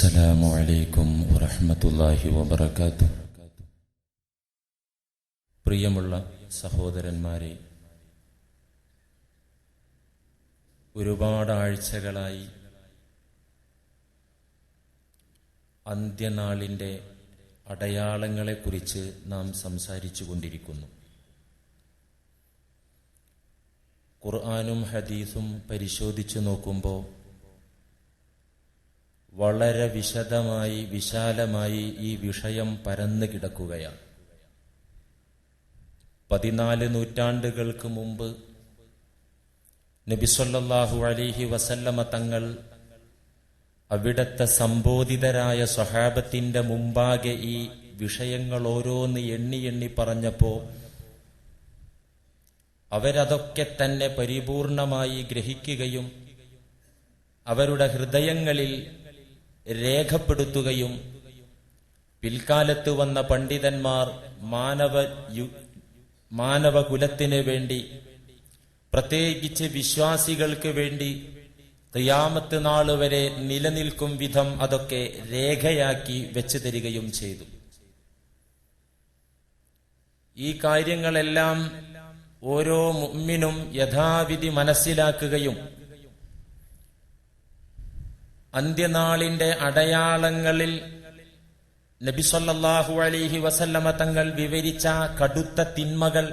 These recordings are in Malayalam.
അസ്സലാമു അലൈക്കും വറഹ്മത്തുള്ളാഹി വബറകാതുഹു. പ്രിയമുള്ള സഹോദരന്മാരെ, ഒരുപാട് ആഴ്ചകളായി അന്ത്യനാളിൻ്റെ അടയാളങ്ങളെക്കുറിച്ച് നാം സംസാരിച്ചു കൊണ്ടിരിക്കുന്നു. ഖുർആനും ഹദീസും പരിശോധിച്ചു നോക്കുമ്പോൾ വളരെ വിശദമായി വിശാലമായി ഈ വിഷയം പരന്നു കിടക്കുകയാണ്. 14 നൂറ്റാണ്ടുകൾക്ക് മുമ്പ് നബി സല്ലല്ലാഹു അലൈഹി വസല്ലമ തങ്ങൾ അവിടത്തെ സംബോധിതരായ സ്വഹാബത്തിന്റെ മുമ്പാകെ ഈ വിഷയങ്ങൾ ഓരോന്ന് എണ്ണി എണ്ണി പറഞ്ഞപ്പോൾ അവരതൊക്കെ തന്നെ പരിപൂർണമായി ഗ്രഹിക്കുകയും അവരുടെ ഹൃദയങ്ങളിൽ രേഖപ്പെടുത്തുകയും പിൽക്കാലത്ത് വന്ന പണ്ഡിതന്മാർ മാനവകുലത്തിന് വേണ്ടി, പ്രത്യേകിച്ച് വിശ്വാസികൾക്ക് വേണ്ടി ഖിയാമത്ത് നാൾ വരെ നിലനിൽക്കും വിധം അതൊക്കെ രേഖയാക്കി വെച്ചു തരികയും ചെയ്തു. ഈ കാര്യങ്ങളെല്ലാം ഓരോ മുഅ്മിനും യഥാവിധി മനസ്സിലാക്കുകയും അന്ത്യനാളിന്റെ അടയാളങ്ങളിൽ നബി സല്ലല്ലാഹു അലൈഹി വസല്ലമ തങ്ങൾ വിവരിച്ച കടുത്ത തിന്മകൾ,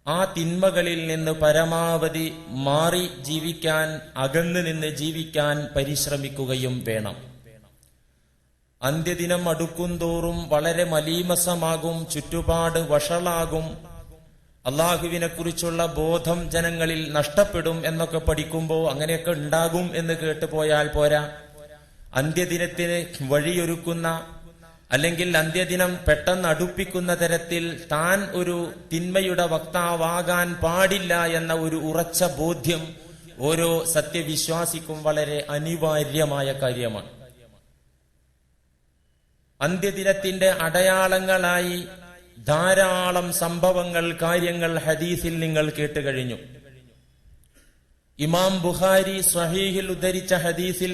ആ തിന്മകളിൽ നിന്ന് പരമാവധി മാറി ജീവിക്കാൻ, അകന്നു നിന്ന് ജീവിക്കാൻ പരിശ്രമിക്കുകയും വേണം. അന്ത്യദിനം അടുക്കുംതോറും വളരെ മലീമസമാകും, ചുറ്റുപാട് വഷളാകും, അള്ളാഹുവിനെ കുറിച്ചുള്ള ബോധം ജനങ്ങളിൽ നഷ്ടപ്പെടും എന്നൊക്കെ പഠിക്കുമ്പോൾ അങ്ങനെയൊക്കെ ഉണ്ടാകും എന്ന് കേട്ടു പോയാൽ പോരാ. അന്ത്യദിനത്തിന് വഴിയൊരുക്കുന്ന, അല്ലെങ്കിൽ അന്ത്യദിനം പെട്ടെന്ന് അടുപ്പിക്കുന്ന തരത്തിൽ താൻ ഒരു തിന്മയുടെ വക്താവാകാൻ പാടില്ല എന്ന ഒരു ഉറച്ച ബോധ്യം ഓരോ സത്യവിശ്വാസിക്കും വളരെ അനിവാര്യമായ കാര്യമാണ്. അന്ത്യദിനത്തിന്റെ അടയാളങ്ങളായി ധാരാളം സംഭവങ്ങൾ, കാര്യങ്ങൾ ഹദീസിൽ നിങ്ങൾ കേട്ടുകഴിഞ്ഞു. ഇമാം ബുഖാരി സ്വഹീഹിൽ ഉദ്ധരിച്ച ഹദീസിൽ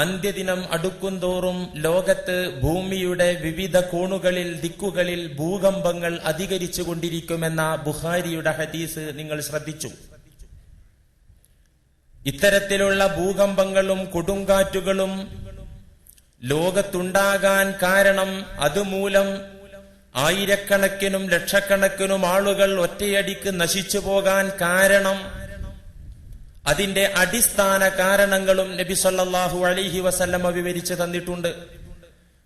അന്ത്യദിനം അടുക്കുംതോറും ലോകത്ത് ഭൂമിയുടെ വിവിധ കോണുകളിൽ, ദിക്കുകളിൽ ഭൂകമ്പങ്ങൾ അധികരിച്ചു കൊണ്ടിരിക്കുമെന്ന ബുഖാരിയുടെ ഹദീസ് നിങ്ങൾ ശ്രദ്ധിച്ചു. ഇത്തരത്തിലുള്ള ഭൂകമ്പങ്ങളും കൊടുങ്കാറ്റുകളും ലോകത്തുണ്ടാകാൻ കാരണം, അതുമൂലം ആയിരക്കണക്കിനും ലക്ഷക്കണക്കിനും ആളുകൾ ഒറ്റയടിക്ക് നശിച്ചു പോകാൻ കാരണം, അതിന്റെ അടിസ്ഥാന കാരണങ്ങളും നബി സല്ലല്ലാഹു അലൈഹി വസല്ലമ വിവരിച്ചു തന്നിട്ടുണ്ട്.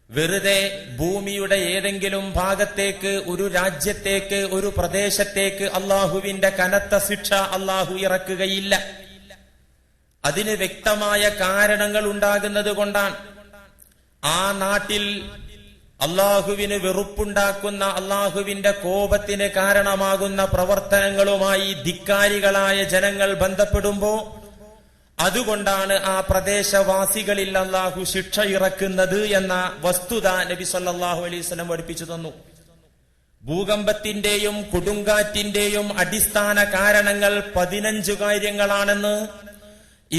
വെറുതെ ഭൂമിയുടെ ഏതെങ്കിലും ഭാഗത്തേക്ക്, ഒരു രാജ്യത്തേക്ക്, ഒരു പ്രദേശത്തേക്ക് അള്ളാഹുവിന്റെ കനത്ത ശിക്ഷ അള്ളാഹു ഇറക്കുകയില്ല. അതിന് വ്യക്തമായ കാരണങ്ങൾ ഉണ്ടാകുന്നത് കൊണ്ടാണ്. ആ നാട്ടിൽ അള്ളാഹുവിന് വെറുപ്പുണ്ടാക്കുന്ന, അള്ളാഹുവിന്റെ കോപത്തിന് കാരണമാകുന്ന പ്രവർത്തനങ്ങളുമായി ധിക്കാരികളായ ജനങ്ങൾ ബന്ധപ്പെടുമ്പോ അതുകൊണ്ടാണ് ആ പ്രദേശവാസികളിൽ അള്ളാഹു ശിക്ഷ ഇറക്കുന്നത് എന്ന വസ്തുത നബി സല്ലല്ലാഹു അലൈഹി വസല്ലം പഠിപ്പിച്ചു തന്നു. ഭൂകമ്പത്തിന്റെയും കൊടുങ്കാറ്റിന്റെയും അടിസ്ഥാന കാരണങ്ങൾ 15 കാര്യങ്ങളാണെന്ന്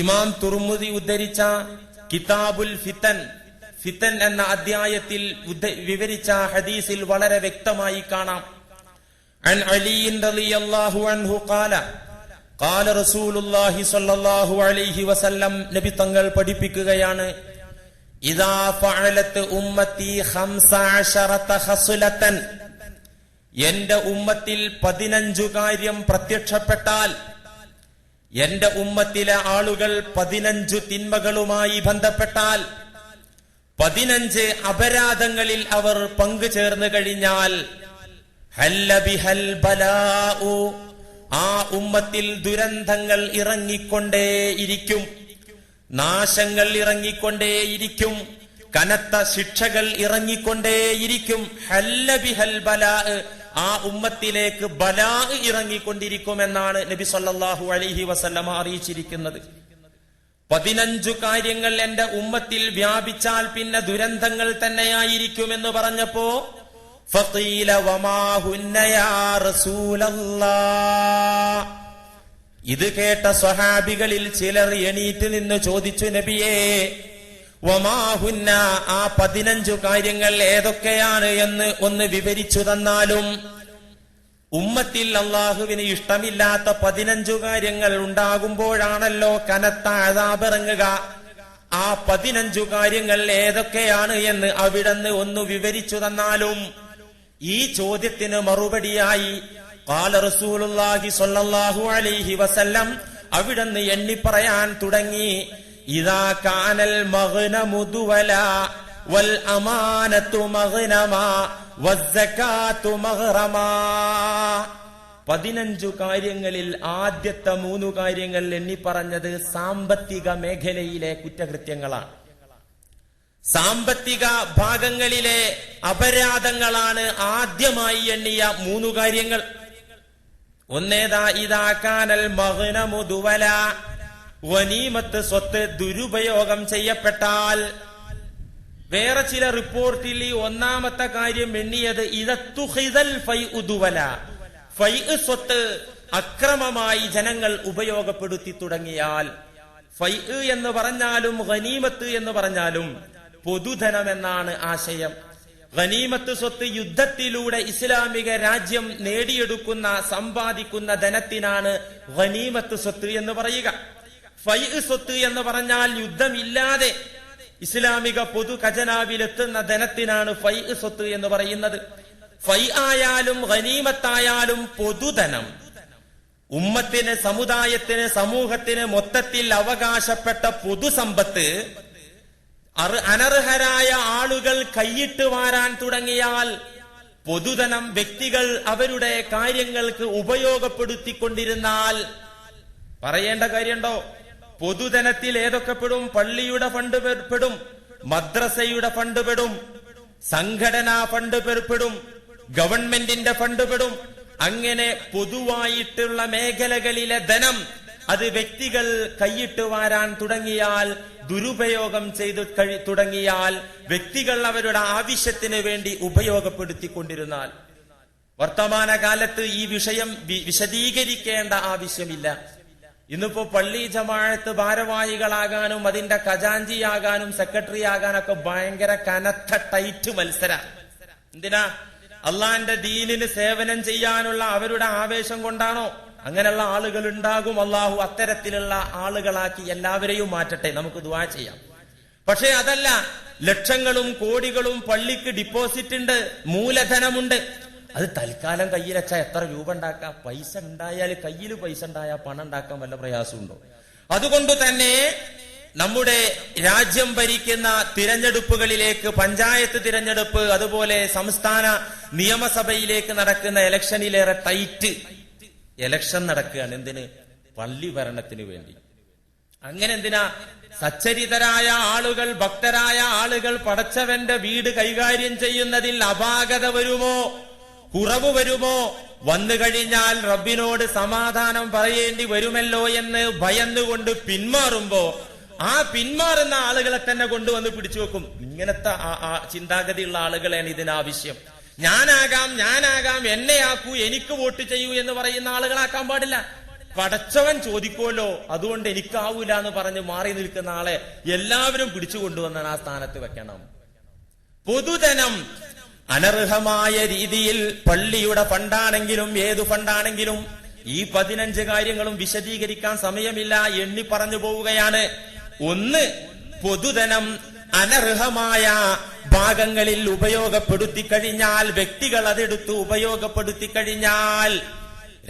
ഇമാം തുർമുദി ഉദ്ധരിച്ച കിതാബുൽ ഫിതൻ എന്ന അധ്യായത്തിൽ വിവരിച്ച ഹദീസിൽ വളരെ വ്യക്തമായി കാണാം. അൻ അലി റളിയല്ലാഹു അൻഹു ഖാല റസൂലുള്ളാഹി സ്വല്ലല്ലാഹു അലൈഹി വസല്ലം, നബി തങ്ങൾ പഠിപ്പിക്കുകയാണ്, ഇദാ ഫഅലത് ഉമ്മത്തി 15 ഖസ്ലതൻ, എന്റെ ഉമ്മത്തിൽ 15 കാര്യം പ്രത്യക്ഷപ്പെട്ടാൽ, എന്റെ ഉമ്മത്തിലെ ആളുകൾ 15 തിന്മകളുമായി ബന്ധപ്പെട്ടാൽ, 15 അപരാധങ്ങളിൽ അവർ പങ്കുചേർന്നു കഴിഞ്ഞാൽ, ഹല്ല ബിഹൽ ബലാഉ, ആ ഉമ്മത്തിൽ ദുരന്തങ്ങൾ ഇറങ്ങിക്കൊണ്ടേയിരിക്കും, നാശങ്ങൾ ഇറങ്ങിക്കൊണ്ടേയിരിക്കും, കനത്ത ശിക്ഷകൾ ഇറങ്ങിക്കൊണ്ടേയിരിക്കും. ഹല്ല ബിഹൽ ബലാ, ആ ഉമ്മത്തിലേക്ക് ബലാ ഇറങ്ങിക്കൊണ്ടിരിക്കുമെന്നാണ് നബി സല്ലല്ലാഹു അലൈഹി വസല്ലമ അറിയിച്ചിരിക്കുന്നത്. 15 കാര്യങ്ങൾ എന്റെ ഉമ്മത്തിൽ വ്യാപിച്ചാൽ പിന്നെ ദുരന്തങ്ങൾ തന്നെയായിരിക്കുമെന്ന് പറഞ്ഞപ്പോ ഫഖീല വമാ ഹുന്ന യാ റസൂലല്ലാഹ്, ഇത് കേട്ട സ്വഹാബികളിൽ ചിലർ എണീറ്റ് നിന്ന് ചോദിച്ചു, നബിയേ, വമാഹുന്ന, ആ 15 കാര്യങ്ങൾ ഏതൊക്കെയാണ് എന്ന് ഒന്ന് വിവരിച്ചു തന്നാലും. ഉമ്മത്തിൽ അള്ളാഹുവിന് ഇഷ്ടമില്ലാത്ത 15 കാര്യങ്ങൾ ഉണ്ടാകുമ്പോഴാണല്ലോ കനത്ത അദാബിറങ്ങുക. ആ 15 കാര്യങ്ങൾ ഏതൊക്കെയാണ് എന്ന് അവിടുന്ന് ഒന്ന് വിവരിച്ചു തന്നാലും. ഈ ചോദ്യത്തിന് മറുപടിയായി ഖാല റസൂലുള്ളാഹി സ്വല്ലല്ലാഹു അലൈഹി വസല്ലം അവിടുന്ന് എണ്ണി പറയാൻ തുടങ്ങി. ഇദാ കാനൽ മഗ്നമു ദുവല വൽ അമാനത്തു മഗ്നമാ വസ്സകാത്തു മഗ്റമാ. 15 കാര്യങ്ങളിൽ ആദ്യത്തെ 3 കാര്യങ്ങൾ എണ്ണി പറഞ്ഞത് സാമ്പത്തിക മേഖലയിലെ കുറ്റകൃത്യങ്ങളാണ്, സാമ്പത്തിക ഭാഗങ്ങളിലെ അപരാധങ്ങളാണ് ആദ്യമായി എണ്ണിയ 3 കാര്യങ്ങൾ. ഒന്നേതാ, ഇദാ കാനൽ മഗ്നമു ദുവല, ഗനീമത്ത് സ്വത്ത് ദുരുപയോഗം ചെയ്യപ്പെട്ടാൽ. വേറെ ചില റിപ്പോർട്ടിൽ ഈ ഒന്നാമത്തെ കാര്യം എണ്ണിയത് ഇദത്തുഖിദൽ ഫൈഉ ദുവല, ഫൈഉ സ്വത്ത് അക്രമമായി ജനങ്ങൾ ഉപയോഗപ്പെടുത്തി തുടങ്ങിയാൽ. ഫൈഉ എന്ന് പറഞ്ഞാലും ഗനീമത്ത് എന്ന് പറഞ്ഞാലും പൊതുധനം എന്നാണ് ആശയം. ഗനീമത്ത് സ്വത്ത് യുദ്ധത്തിലൂടെ ഇസ്ലാമിക രാജ്യം നേടിയെടുക്കുന്ന സമ്പാദിക്കുന്ന ധനത്തിനാണ് ഗനീമത്ത് സ്വത്ത് എന്ന് പറയുക. ഫൈഉ സ്വത്ത് എന്ന് പറഞ്ഞാൽ യുദ്ധമില്ലാതെ ഇസ്ലാമിക പൊതു ഖജനാവിലെത്തുന്ന ധനത്തിനാണ് ഫൈഉ സ്വത്ത് എന്ന് പറയുന്നത്. ഫൈ ആയാലും ഗനീമത്തായാലും പൊതുധനം, ഉമ്മത്തിന്, സമുദായത്തിന്, സമൂഹത്തിന് മൊത്തത്തിൽ അവകാശപ്പെട്ട പൊതുസമ്പത്ത് അനർഹരായ ആളുകൾ കൈയിട്ട് വാരാൻ തുടങ്ങിയാൽ, പൊതുധനം വ്യക്തികൾ അവരുടെ കാര്യങ്ങൾക്ക് ഉപയോഗപ്പെടുത്തിക്കൊണ്ടിരുന്നാൽ, പറയേണ്ട കാര്യമുണ്ടോ? പൊതുധനത്തിൽ ഏതൊക്കെ പെടും? പള്ളിയുടെ ഫണ്ട് പെടും, മദ്രസയുടെ ഫണ്ട് പെടും, സംഘടനാ ഫണ്ട് പെടും, ഗവൺമെന്റിന്റെ ഫണ്ട് പെടും. അങ്ങനെ പൊതുവായിട്ടുള്ള മേഖലകളിലെ ധനം അത് വ്യക്തികൾ കൈയിട്ട് വാരാൻ തുടങ്ങിയാൽ, ദുരുപയോഗം ചെയ്തു തുടങ്ങിയാൽ, വ്യക്തികൾ അവരുടെ ആവശ്യത്തിന് വേണ്ടി ഉപയോഗപ്പെടുത്തിക്കൊണ്ടിരുന്നാൽ, വർത്തമാനകാലത്ത് ഈ വിഷയം വിശദീകരിക്കേണ്ട ആവശ്യമില്ല. ഇന്നിപ്പോ പള്ളി ജമാഅത്ത് ഭാരവാഹികളാകാനും അതിന്റെ ഖജാൻജിയാകാനും സെക്രട്ടറി ആകാനൊക്കെ ഭയങ്കര കനത്ത ടൈറ്റ് മത്സര. എന്തിനാ? അള്ളാന്റെ ദീനിന് സേവനം ചെയ്യാനുള്ള അവരുടെ ആവേശം കൊണ്ടാണോ? അങ്ങനെയുള്ള ആളുകൾ ഉണ്ടാകും. അള്ളാഹു അത്തരത്തിലുള്ള ആളുകളാക്കി എല്ലാവരെയും മാറ്റട്ടെ, നമുക്ക് ദുആ ചെയ്യാം. പക്ഷെ അതല്ല, ലക്ഷങ്ങളും കോടികളും പള്ളിക്ക് ഡിപ്പോസിറ്റ് ഉണ്ട്, മൂലധനമുണ്ട്. അത് തൽക്കാലം കയ്യിൽ വെച്ചാൽ എത്ര രൂപ ഉണ്ടാക്കാം? പൈസ ഉണ്ടായാൽ, കയ്യിൽ പൈസ ഉണ്ടായാൽ പണം ഉണ്ടാക്കാൻ വല്ല പ്രയാസമുണ്ടോ? അതുകൊണ്ട് തന്നെ നമ്മുടെ രാജ്യം ഭരിക്കുന്ന തിരഞ്ഞെടുപ്പുകളിലേക്ക്, പഞ്ചായത്ത് തിരഞ്ഞെടുപ്പ്, അതുപോലെ സംസ്ഥാന നിയമസഭയിലേക്ക് നടക്കുന്ന ഇലക്ഷനിലേറെ ടൈറ്റ് ഇലക്ഷൻ നടക്കുകയാണ്. എന്തിന്? പള്ളി ഭരണത്തിന് വേണ്ടി. അങ്ങനെ എന്തിനാ? സച്ചരിതരായ ആളുകൾ, ഭക്തരായ ആളുകൾ പടച്ചവന്റെ വീട് കൈകാര്യം ചെയ്യുന്നതിൽ അപാകത വരുമോ, കുറവ് വരുമോ, വന്നു കഴിഞ്ഞാൽ റബ്ബിനോട് സമാധാനം പറയേണ്ടി വരുമല്ലോ എന്ന് ഭയന്നുകൊണ്ട് പിന്മാറുമ്പോ, ആ പിന്മാറുന്ന ആളുകളെ തന്നെ കൊണ്ടുവന്ന് പിടിച്ചു വെക്കും. ഇങ്ങനത്തെ ചിന്താഗതിയുള്ള ആളുകളാണ് ഇതിനാവശ്യം. ഞാനാകാം, എന്നെയാക്കൂ, എനിക്ക് വോട്ട് ചെയ്യൂ എന്ന് പറയുന്ന ആളുകളാക്കാൻ പാടില്ല. പടച്ചവൻ ചോദിക്കുമല്ലോ, അതുകൊണ്ട് എനിക്കാവൂല എന്ന് പറഞ്ഞ് മാറി നിൽക്കുന്ന ആളെ എല്ലാവരും പിടിച്ചു കൊണ്ടുവന്നാണ് ആ സ്ഥാനത്ത് വെക്കണം. പൊതുധനം അനർഹമായ രീതിയിൽ, പള്ളിയുടെ ഫണ്ടാണെങ്കിലും ഏതു ഫണ്ടാണെങ്കിലും, ഈ 15 കാര്യങ്ങളും വിശദീകരിക്കാൻ സമയമില്ല, എണ്ണി പറഞ്ഞു പോവുകയാണ്. ഒന്ന്, പൊതുധനം അനർഹമായ ഭാഗങ്ങളിൽ ഉപയോഗപ്പെടുത്തി കഴിഞ്ഞാൽ, വ്യക്തികൾ അതെടുത്ത് ഉപയോഗപ്പെടുത്തി കഴിഞ്ഞാൽ.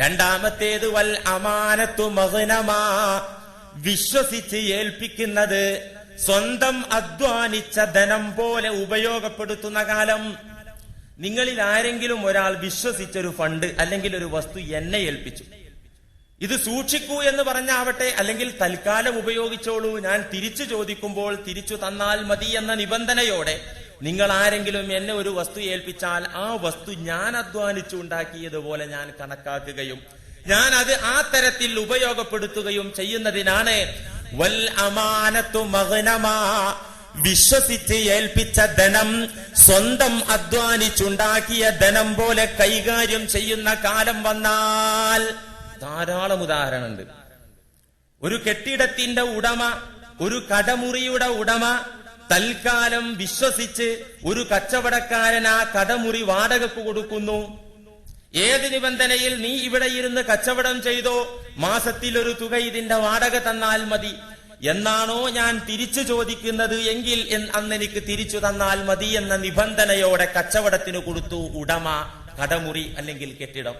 രണ്ടാമത്തേത് വൽ അമാനത്തു മഗ്നമാ, വിശ്വസിച്ച് ഏൽപ്പിക്കുന്നത് സ്വന്തം അധ്വാനിച്ച ധനം പോലെ ഉപയോഗപ്പെടുത്തുന്ന കാലം. നിങ്ങളിൽ ആരെങ്കിലും ഒരാൾ വിശ്വസിച്ചൊരു ഫണ്ട് അല്ലെങ്കിൽ ഒരു വസ്തു എന്നെ ഏൽപ്പിച്ചു, ഇത് സൂക്ഷിക്കൂ എന്ന് പറഞ്ഞാവട്ടെ, അല്ലെങ്കിൽ തൽക്കാലം ഉപയോഗിച്ചോളൂ, ഞാൻ തിരിച്ചു ചോദിക്കുമ്പോൾ തിരിച്ചു തന്നാൽ മതി എന്ന നിബന്ധനയോടെ നിങ്ങൾ ആരെങ്കിലും എന്നെ ഒരു വസ്തു ഏൽപ്പിച്ചാൽ, ആ വസ്തു ഞാൻ അധ്വാനിച്ചുണ്ടാക്കിയതുപോലെ ഞാൻ കണക്കാക്കുകയും ഞാൻ അത് ആ തരത്തിൽ ഉപയോഗപ്പെടുത്തുകയും ചെയ്യുന്നതിനാണ് വൽ അമാനത്തു മഗ്നമാ, വിശ്വസിച്ച് ഏൽപ്പിച്ച ധനം സ്വന്തം അധ്വാനിച്ചുണ്ടാക്കിയ ധനം പോലെ കൈകാര്യം ചെയ്യുന്ന കാലം വന്നാൽ. ധാരാളം ഉദാഹരണമുണ്ട്. ഒരു കെട്ടിടത്തിന്റെ ഉടമ, ഒരു കടമുറിയുടെ ഉടമ തൽക്കാലം വിശ്വസിച്ച് ഒരു കച്ചവടക്കാരൻ ആ കടമുറി വാടകയ്ക്ക് കൊടുക്കുന്നു. ഏത് നിബന്ധനയിൽ? നീ ഇവിടെ ഇരുന്ന് കച്ചവടം ചെയ്തോ, മാസത്തിൽ ഒരു തുക ഇതിന്റെ വാടക തന്നാൽ മതി എന്നാണോ ഞാൻ തിരിച്ചു ചോദിക്കുന്നത് എങ്കിൽ അന്ന് എനിക്ക് തിരിച്ചു തന്നാൽ മതി എന്ന നിബന്ധനയോടെ കച്ചവടത്തിന് കൊടുത്തു ഉടമ കടമുറി അല്ലെങ്കിൽ കെട്ടിടം.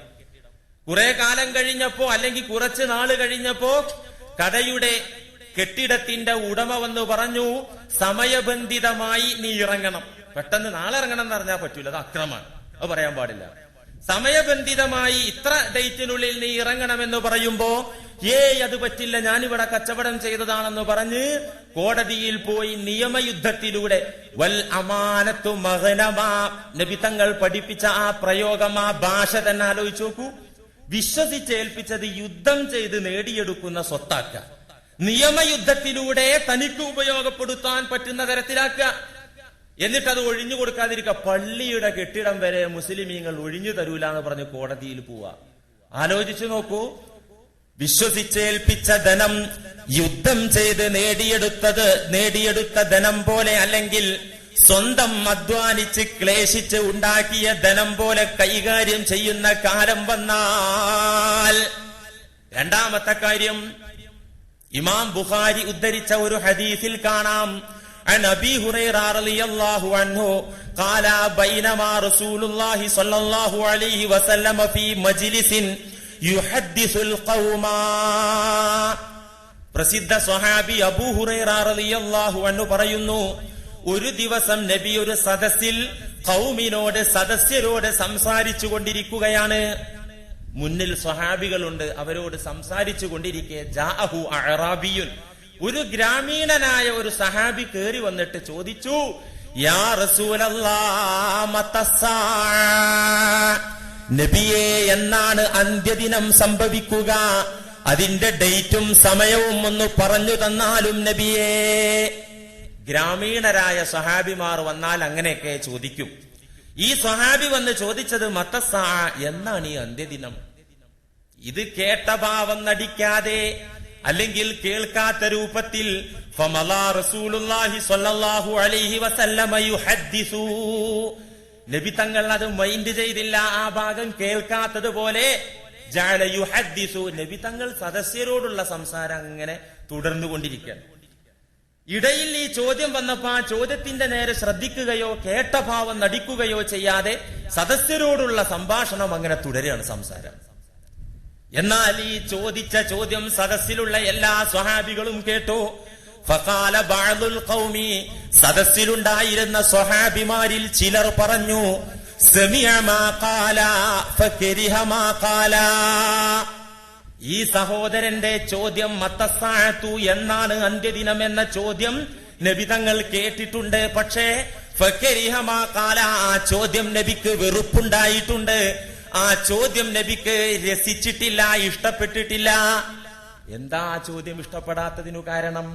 കുറെ കാലം കഴിഞ്ഞപ്പോ അല്ലെങ്കിൽ കുറച്ച് നാള് കഴിഞ്ഞപ്പോ കടയുടെ കെട്ടിടത്തിന്റെ ഉടമ വന്ന് പറഞ്ഞു, സമയബന്ധിതമായി നീ ഇറങ്ങണം. പെട്ടെന്ന് നാളെ ഇറങ്ങണം എന്ന് പറഞ്ഞാൽ പറ്റൂല, അത് അക്രമമാണ്, അത് പറയാൻ പാടില്ല. സമയബന്ധിതമായി ഇത്ര ഡേറ്റിനുള്ളിൽ നീ ഇറങ്ങണമെന്ന് പറയുമ്പോ അത് പറ്റില്ല, ഞാനിവിടെ കച്ചവടം ചെയ്തതാണെന്ന് പറഞ്ഞ് കോടതിയിൽ പോയി നിയമയുദ്ധത്തിലൂടെ വൽ അമാനത്തു മഗ്നമാ, നബി തങ്ങൾ പഠിപ്പിച്ച ആ പ്രയോഗം, ആ ഭാഷ തന്നെ ആലോചിച്ച് നോക്കൂ. വിശ്വസിച്ചേൽപ്പിച്ചത് യുദ്ധം ചെയ്ത് നേടിയെടുക്കുന്ന സ്വത്താക്കുക, നിയമയുദ്ധത്തിലൂടെ തനിക്ക് ഉപയോഗപ്പെടുത്താൻ പറ്റുന്ന തരത്തിലാക്കുക, എന്നിട്ടത് ഒഴിഞ്ഞു കൊടുക്കാതിരിക്കുക. പള്ളിയുടെ കെട്ടിടം വരെ മുസ്ലിമീങ്ങൾ ഒഴിഞ്ഞു തരൂല എന്ന് പറഞ്ഞ് കോടതിയിൽ പോവാ. ആലോചിച്ചു നോക്കൂ, വിശ്വസിച്ചേൽപ്പിച്ച ധനം യുദ്ധം ചെയ്ത് നേടിയെടുത്ത ധനം പോലെ അല്ലെങ്കിൽ സ്വന്തം അധ്വാനിച്ച് ക്ലേശിച്ച് ഉണ്ടാക്കിയ ധനം പോലെ കൈകാര്യം ചെയ്യുന്ന കാലം വന്നാൽ. രണ്ടാമത്തെ കാര്യം, ഇമാം ബുഖാരി ഉദ്ധരിച്ച ഒരു ഹദീസിൽ കാണാം, عن أبي هريرة رضي الله عنه قال بينما رسول الله صلى الله عليه وسلم في مجلس يحدث القوم. പ്രസിദ്ധ സ്വഹാബി അബൂ ഹുറൈറ റളിയല്ലാഹു അൻഹു പറയുന്നു, ഒരു ദിവസം നബി ഒരു സദസ്സിൽ സദസ്യരോട് സംസാരിച്ചു കൊണ്ടിരിക്കുകയാണ്. മുന്നിൽ സ്വഹാബികളുണ്ട്, അവരോട് സംസാരിച്ചു കൊണ്ടിരിക്കെ ജാഅഹു അഅറാബിയുൻ, ഒരു ഗ്രാമീണനായ ഒരു സഹാബി കേറി വന്നിട്ട് ചോദിച്ചു, യാ റസൂലല്ലാഹ് മതസ്സാ, നബിയേ എന്നാണ് അന്ത്യദിനം സംഭവിക്കുക, അതിന്റെ ഡേറ്റും സമയവും ഒന്ന് പറഞ്ഞു തന്നാലും നബിയേ. ഗ്രാമീണരായ സഹാബിമാർ വന്നാൽ അങ്ങനെയൊക്കെ ചോദിക്കും. ഈ സഹാബി വന്ന് ചോദിച്ചത് മതസ്സാ, എന്നാണ് ഈ അന്ത്യദിനം. ഇത് കേട്ട ഭാവം നടിക്കാതെ അല്ലെങ്കിൽ കേൾക്കാത്ത രൂപത്തിൽ ഫമലാ റസൂലുള്ളാഹി സ്വല്ലല്ലാഹു അലൈഹി വസല്ലമ യുഹദ്ദിസു, നബി തങ്ങൾ അത് മൈൻഡ് ചെയ്തില്ല, ആ ഭാഗം കേൾക്കാത്തതുപോലെ ജഅല യുഹദ്ദിസു, നബി തങ്ങൾ സദസ്യരോടുള്ള സംസാരം അങ്ങനെ തുടർന്നുകൊണ്ടിരിക്കുകയാണ്. ഇടയിൽ ഈ ചോദ്യം വന്നപ്പോ ആ ചോദ്യത്തിന്റെ നേരെ ശ്രദ്ധിക്കുകയോ കേട്ട ഭാവം നടിക്കുകയോ ചെയ്യാതെ സദസ്യരോടുള്ള സംഭാഷണം അങ്ങനെ തുടരുകയാണ് സംസാരം. എന്നാൽ ഈ ചോദിച്ച ചോദ്യം സദസ്സിലുള്ള എല്ലാ സ്വഹാബികളും കേട്ടു. ഫഖാല ബഅദുൽ ഖൗമി, സദസ്സിലുണ്ടായിരുന്ന സ്വഹാബിമാരിൽ ചിലർ പറഞ്ഞു, സമിഅ മാ ഖാല ഫകരിഹ മാ ഖാല, ഈ സഹോദരന്റെ ചോദ്യം മത്തസ്സാഅത്തു എന്നാണ് അന്ത്യദിനം എന്ന ചോദ്യം നബി തങ്ങൾ കേട്ടിട്ടുണ്ട്. പക്ഷേ ഫകരിഹ മാ ഖാല, ആ ചോദ്യം നബിക്ക് വെറുപ്പുണ്ടായിട്ടുണ്ട്, ആ ചോദ്യം നബിക്ക് രസിച്ചിട്ടില്ല, ഇഷ്ടപ്പെട്ടിട്ടില്ല. എന്താ ആ ചോദ്യം ഇഷ്ടപ്പെടാത്തതിനു കാരണം?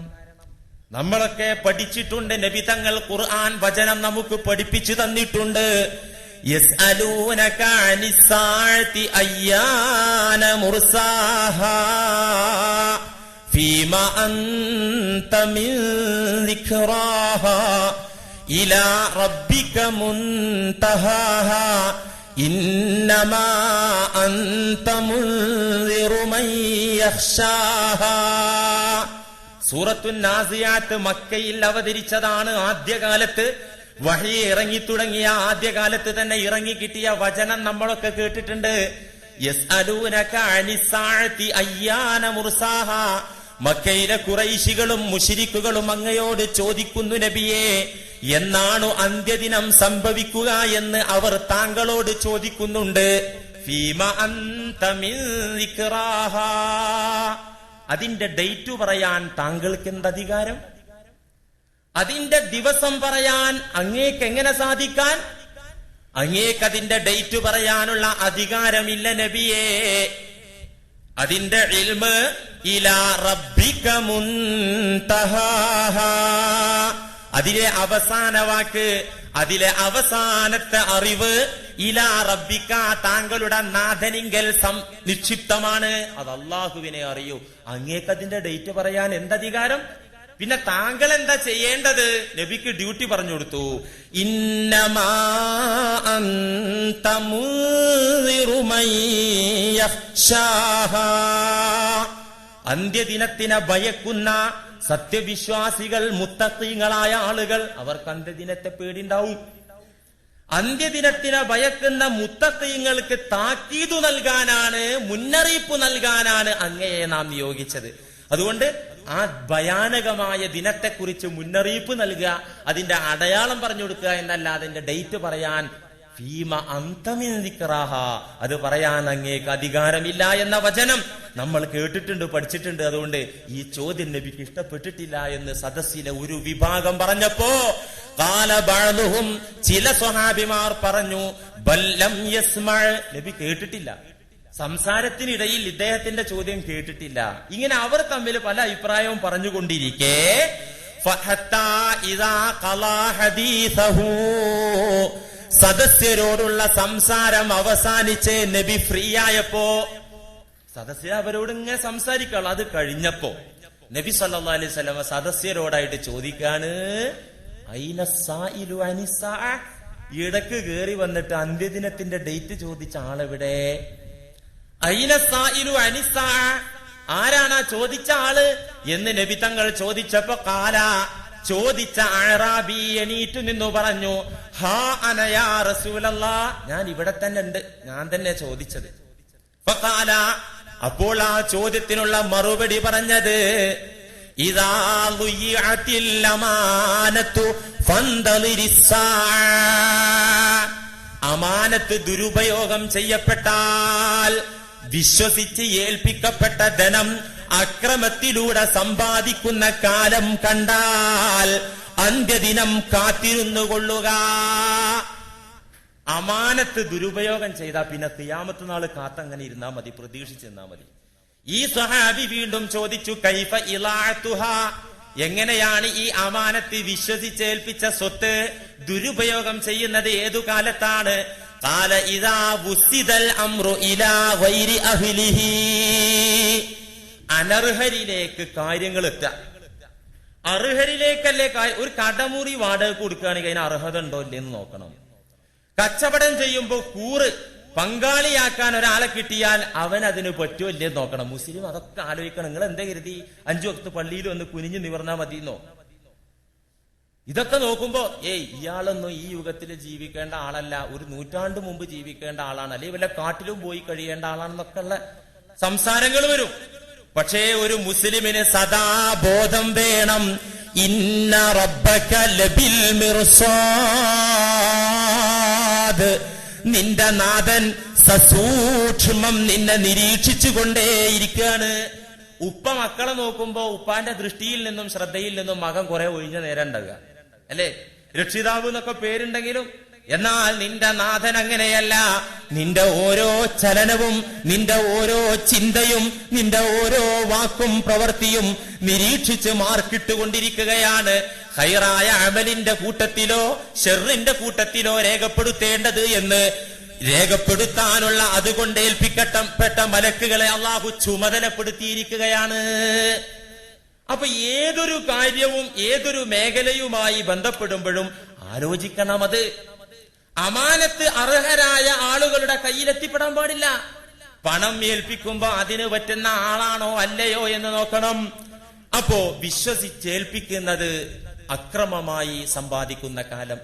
നമ്മളൊക്കെ പഠിച്ചിട്ടുണ്ട്, നബി തങ്ങൾ ഖുർആൻ വചനം നമുക്ക് പഠിപ്പിച്ചു തന്നിട്ടുണ്ട്. യസ്അലൂനക അനിസ്സാഅതി അയ്യാന മുർസാഹാ ഫീമാ അൻത മിൻ ദിക്റാഹാ ഇലാ റബ്ബിക മുൻതഹാഹാ ഇന്നമാ അൻത മുൻദിറു മൻ യഖ്ശാഹാ. സൂറത്തുൻ നാസിയാത്ത് മക്കയിൽ അവതരിച്ചതാണ്. ആദ്യകാലത്ത് വഹി ഇറങ്ങിത്തുടങ്ങിയ ആദ്യകാലത്ത് തന്നെ ഇറങ്ങിക്കിട്ടിയ വചനം നമ്മളൊക്കെ കേട്ടിട്ടുണ്ട്. യസ്അലൂനക അനിസ്സാഅതി അയ്യാന മുർസാഹാ, മക്കയിലെ ഖുറൈശികളും മുശ്രിക്കുകളും അങ്ങയോട് ചോദിക്കുന്നു നബിയെ, എന്നാണു അന്ത്യദിനം സംഭവിക്കുക എന്ന് അവർ താങ്കളോട് ചോദിക്കുന്നുണ്ട്. ഫീമാ അൻത മിൻ ദിക്റാഹാ, അതിന്റെ ഡേറ്റ് പറയാൻ താങ്കൾക്ക് എന്തധികാരം? അതിന്റെ ദിവസം പറയാൻ അങ്ങേക്ക് എങ്ങനെ സാധിക്കാൻ? അങ്ങേക്ക് അതിന്റെ ഡേറ്റ് പറയാനുള്ള അധികാരമില്ല നബിയേ. അതിന്റെ ഇൽമ് ഇലാ റബ്ബിക മുൻതഹാഹാ, അതിലെ അവസാന വാക്ക്, അതിലെ അവസാനത്തെ അറിവ് ഇലാ റബ്ബിക, താങ്കളുടെ നാഥനിങ്കൽ നിക്ഷിപ്തമാണ്. അത് അള്ളാഹുവിനെ അറിയൂ. അങ്ങേക്ക് അതിന്റെ ഡേറ്റ് പറയാൻ എന്തധികാരം? പിന്നെ താങ്കൾ എന്താ ചെയ്യേണ്ടത്? നബിക്ക് ഡ്യൂട്ടി പറഞ്ഞു കൊടുത്തു. ഇന്നമാ അന്ത മുൻദിറു മൻ യഖ്ശാഹാ. അന്ത്യദിനത്തിനെ ഭയക്കുന്ന സത്യവിശ്വാസികൾ, മുത്തഖീങ്ങളായ ആളുകൾ, അവർക്ക് അന്ത്യദിനത്തെ പേടിണ്ടാവും. അന്ത്യദിനത്തിനെ ഭയക്കുന്ന മുത്തഖീങ്ങൾക്ക് താക്കീതു നൽകാനാണ്, മുന്നറിയിപ്പ് നൽകാനാണ് അങ്ങയെ നാം നിയോഗിച്ചത്. അതുകൊണ്ട് ആ ഭയാനകമായ ദിനത്തെക്കുറിച്ച് മുന്നറിയിപ്പ് നൽകുക, അതിന്റെ അടയാളം പറഞ്ഞു കൊടുക്കുക എന്നല്ല അതിന്റെ ഡേറ്റ് പറയാൻ. ഫീമ അന്തമിൻ ദിക്റാഹ, അത് പറയാൻ അങ്ങേക്ക് അധികാരമില്ല എന്ന വചനം നമ്മൾ കേട്ടിട്ടുണ്ട്, പഠിച്ചിട്ടുണ്ട്. അതുകൊണ്ട് ഈ ചോദ്യം നബിക്ക് ഇഷ്ടപ്പെട്ടിട്ടില്ല എന്ന് സദസ്സിലെ ഒരു വിഭാഗം പറഞ്ഞപ്പോ ഖാല ബഅ്ദുഹും, ചില സ്വഹാബിമാർ പറഞ്ഞു, ബല്ലം യസ്മഅ, നബി കേട്ടിട്ടില്ല, സംസാരത്തിനിടയിൽ ഇദ്ദേഹത്തിന്റെ ചോദ്യം കേട്ടിട്ടില്ല. ഇങ്ങനെ അവർ തമ്മിൽ പല അഭിപ്രായവും പറഞ്ഞുകൊണ്ടിരിക്കെ ഫഹത്താ ഇദാ ഖലാ ഹദീസഹു, സദസ്യരോടുള്ള സംസാരം അവസാനിച്ച് നബി ഫ്രീ ആയപ്പോ, സദസ്യർ അവരോട് ഇങ്ങനെ സംസാരിക്കാളൂ. അത് കഴിഞ്ഞപ്പോ നബി സല്ലല്ലാഹു അലൈഹി വസല്ലം സദസ്യരോടായിട്ട് ചോദിക്കാണ്, ഐന സായിലു അനിസ്സാ, ഇടക്ക് കേറി വന്നിട്ട് അന്ത്യദിനത്തിന്റെ ഡേറ്റ് ചോദിച്ച ആളെവിടെ? ഐന സായിലു അനിസ്സാ, ആരാണ് ചോദിച്ച ആള് എന്ന് നബി തങ്ങൾ ചോദിച്ചപ്പോ കാല, ചോദിച്ച അഅറാബി എണീറ്റു നിന്നു പറഞ്ഞു, ഹാ അന യാ റസൂലല്ലാഹ്, ഞാൻ ഇവിടെ തന്നെ ഉണ്ട്, ഞാൻ തന്നെ ചോദിച്ചത്. ഫഖാല, അപ്പോൾ ആ ചോദ്യത്തിനുള്ള മറുപടി പറഞ്ഞത്, ഇദാ ളുയിഅത്തിൽ അമാനത്തു ഫന്തളിരിസ്സാ, അമാനത്ത് ദുരുപയോഗം ചെയ്യപ്പെട്ടാൽ, വിശ്വസിച്ച് ഏൽപ്പിക്കപ്പെട്ട ധനം അക്രമത്തിലൂടെ സമ്പാദിക്കുന്ന കാലം കണ്ടാൽ അന്ത്യദിനം കാത്തിരുന്നു കൊള്ളുക. അമാനത്ത് ദുരുപയോഗം ചെയ്താൽ പിന്നെ ഖിയാമത്ത് നാൾ കാത്തങ്ങനെ ഇരുന്നാ മതി, പ്രതീക്ഷിച്ചിരുന്നാ മതി. ഈ സ്വഹാബി വീണ്ടും ചോദിച്ചു, കൈഫ ഇളാഅതുഹാ, എങ്ങനെയാണ് ഈ അമാനത്ത് വിശ്വസിച്ചേൽപ്പിച്ച സ്വത്ത് ദുരുപയോഗം ചെയ്യുന്നത്, ഏതു കാലത്താണ്? ഖാല ഇദാ വുസിദൽ അംറു ഇലാ ഗൈരി അഹ്ലിഹി, അനർഹരിലേക്ക് കാര്യങ്ങൾ എത്തുക. അർഹരിലേക്കല്ലേ ഒരു കടമുറി വാടക കൊടുക്കുകയാണെങ്കിൽ അതിന് അർഹത ഉണ്ടോ ഇല്ലെന്ന് നോക്കണം. കച്ചവടം ചെയ്യുമ്പോൾ കൂറ് പങ്കാളിയാക്കാൻ ഒരാളെ കിട്ടിയാൽ അവൻ അതിന് പറ്റുമോ ഇല്ലെന്ന് നോക്കണം. മുസ്ലിം അതൊക്കെ ആലോചിക്കണം. നിങ്ങൾ എന്താ കരുതി 5 വക്ത് പള്ളിയിൽ ഒന്ന് കുനിഞ്ഞു നിവർന്നാ മതിയെന്നോ? ഇതൊക്കെ നോക്കുമ്പോ ഇയാളൊന്നും ഈ യുഗത്തിൽ ജീവിക്കേണ്ട ആളല്ല, ഒരു നൂറ്റാണ്ട് മുമ്പ് ജീവിക്കേണ്ട ആളാണ്, അല്ലെങ്കിൽ വല്ല കാട്ടിലും പോയി കഴിയേണ്ട ആളാണെന്നൊക്കെ ഉള്ള സംസാരങ്ങൾ വരും. പക്ഷേ ഒരു മുസ്ലിമിന് സദാ ബോധം വേണം, ഇന്ന റബ്ബക ലബിൽ മിർസാദ്, നിന്റെ നാഥൻ സസൂക്ഷ്മം നിന്നെ നിരീക്ഷിച്ചുകൊണ്ടേയിരിക്കുകയാണ്. ഉപ്പ മക്കളെ നോക്കുമ്പോ ഉപ്പാന്റെ ദൃഷ്ടിയിൽ നിന്നും ശ്രദ്ധയിൽ നിന്നും മകൻ കുറെ ഒഴിഞ്ഞ നേരം ഉണ്ടാകുക അല്ലെ, രക്ഷിതാവ് എന്നൊക്കെ പേരുണ്ടെങ്കിലും. എന്നാൽ നിന്റെ നാഥൻ അങ്ങനെയല്ല. നിന്റെ ഓരോ ചലനവും, നിന്റെ ഓരോ ചിന്തയും, നിന്റെ ഓരോ വാക്കും പ്രവൃത്തിയും നിരീക്ഷിച്ച് മാർക്കിട്ടുകൊണ്ടിരിക്കുകയാണ്. ഖൈറായ അമലിന്റെ കൂട്ടത്തിലോ ഷെറിന്റെ കൂട്ടത്തിലോ രേഖപ്പെടുത്തേണ്ടത് എന്ന് രേഖപ്പെടുത്താനുള്ള അതുകൊണ്ട് ഏൽപ്പിക്കപ്പെട്ട മലക്കുകളെ അള്ളാഹു ചുമതലപ്പെടുത്തിയിരിക്കുകയാണ്. അപ്പൊ ഏതൊരു കാര്യവും ഏതൊരു മേഖലയുമായി ബന്ധപ്പെടുമ്പോഴും ആലോചിക്കണം. അത് അമാനത്ത് അർഹരായ ആളുകളുടെ കയ്യിലെത്തിപ്പെടാൻ പാടില്ല. പണം ഏൽപ്പിക്കുമ്പോ അതിന് പറ്റുന്ന ആളാണോ അല്ലയോ എന്ന് നോക്കണം. അപ്പോ വിശ്വസിച്ചേൽപ്പിക്കുന്നത് അക്രമമായി സമ്പാദിക്കുന്ന കാലം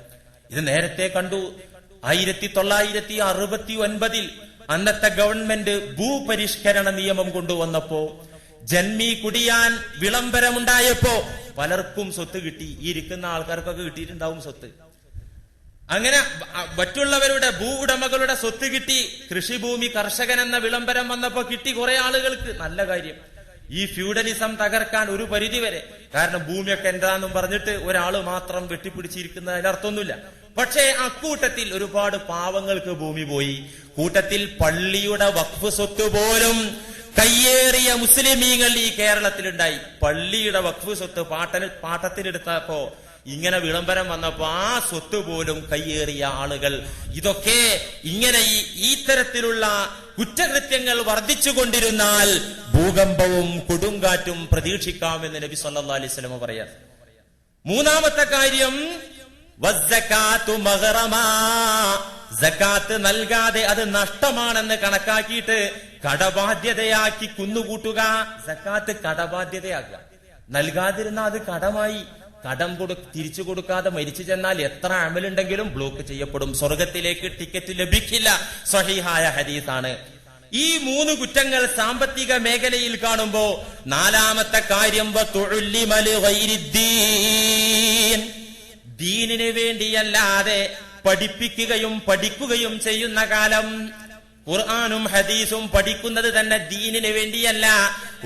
ഇത് നേരത്തെ കണ്ടു. 1969 അന്നത്തെ ഗവൺമെന്റ് ഭൂപരിഷ്കരണ നിയമം കൊണ്ടുവന്നപ്പോ, ജന്മി കുടിയാൻ വിളംബരമുണ്ടായപ്പോ പലർക്കും സ്വത്ത് കിട്ടി. ഈ ഇരിക്കുന്ന ആൾക്കാർക്കൊക്കെ കിട്ടിയിട്ടുണ്ടാവും സ്വത്ത്. അങ്ങനെ മറ്റുള്ളവരുടെ ഭൂ ഉടമകളുടെ സ്വത്ത് കിട്ടി. കൃഷിഭൂമി കർഷകൻ എന്ന വിളംബരം വന്നപ്പോ കിട്ടി കുറെ ആളുകൾക്ക്. നല്ല കാര്യം. ഈ ഫ്യൂഡലിസം തകർക്കാൻ ഒരു പരിധി വരെ. കാരണം ഭൂമിയൊക്കെ എന്താന്നും പറഞ്ഞിട്ട് ഒരാള് മാത്രം വെട്ടിപ്പിടിച്ചിരിക്കുന്നതിന് അർത്ഥമൊന്നുമില്ല. പക്ഷേ അക്കൂട്ടത്തിൽ ഒരുപാട് പാവങ്ങൾക്ക് ഭൂമി പോയി. കൂട്ടത്തിൽ പള്ളിയുടെ വഖഫ് സ്വത്ത് പോലും കയ്യേറിയ മുസ്ലിമീങ്ങൾ ഈ കേരളത്തിലുണ്ടായി. പള്ളിയുടെ വഖഫ് സ്വത്ത് പാട്ടത്തിനെടുത്തപ്പോ ഇങ്ങനെ വിളംബരം വന്നപ്പോ ആ സ്വത്ത് പോലും കയ്യേറിയ ആളുകൾ. ഇതൊക്കെ ഇങ്ങനെ ഈ തരത്തിലുള്ള കുറ്റകൃത്യങ്ങൾ വർദ്ധിച്ചുകൊണ്ടിരുന്നാൽ ഭൂകമ്പവും കൊടുങ്കാറ്റും പ്രതീക്ഷിക്കാമെന്ന് നബി സല്ലല്ലാഹു അലൈഹി വസല്ലം പറയാം. മൂന്നാമത്തെ കാര്യം വസ്സകാത്തു മഗ്റമാ, സകാത്ത് നൽകാതെ അത് നഷ്ടമാണെന്ന് കണക്കാക്കിയിട്ട് കടബാധ്യതയാക്കി കുന്നുകൂട്ടുക. സകാത്ത് കടബാധ്യതയാക്കുക. നൽകാതിരുന്ന അത് കടമായി. കടം തിരിച്ചു കൊടുക്കാതെ മരിച്ചു ചെന്നാൽ എത്ര അമലുണ്ടെങ്കിലും ബ്ലോക്ക് ചെയ്യപ്പെടും, സ്വർഗത്തിലേക്ക് ടിക്കറ്റ് ലഭിക്കില്ല. സ്വഹീഹായ ഹദീസാണ്. ഈ 3 കുറ്റങ്ങൾ സാമ്പത്തിക മേഖലയിൽ കാണുമ്പോ നാലാമത്തെ കാര്യം ദീനിന് വേണ്ടിയല്ലാതെ പഠിപ്പിക്കുകയും പഠിക്കുകയും ചെയ്യുന്ന കാലം. ഖുർആനും ഹദീസും പഠിക്കുന്നത് തന്നെ ദീനിന് വേണ്ടിയല്ല.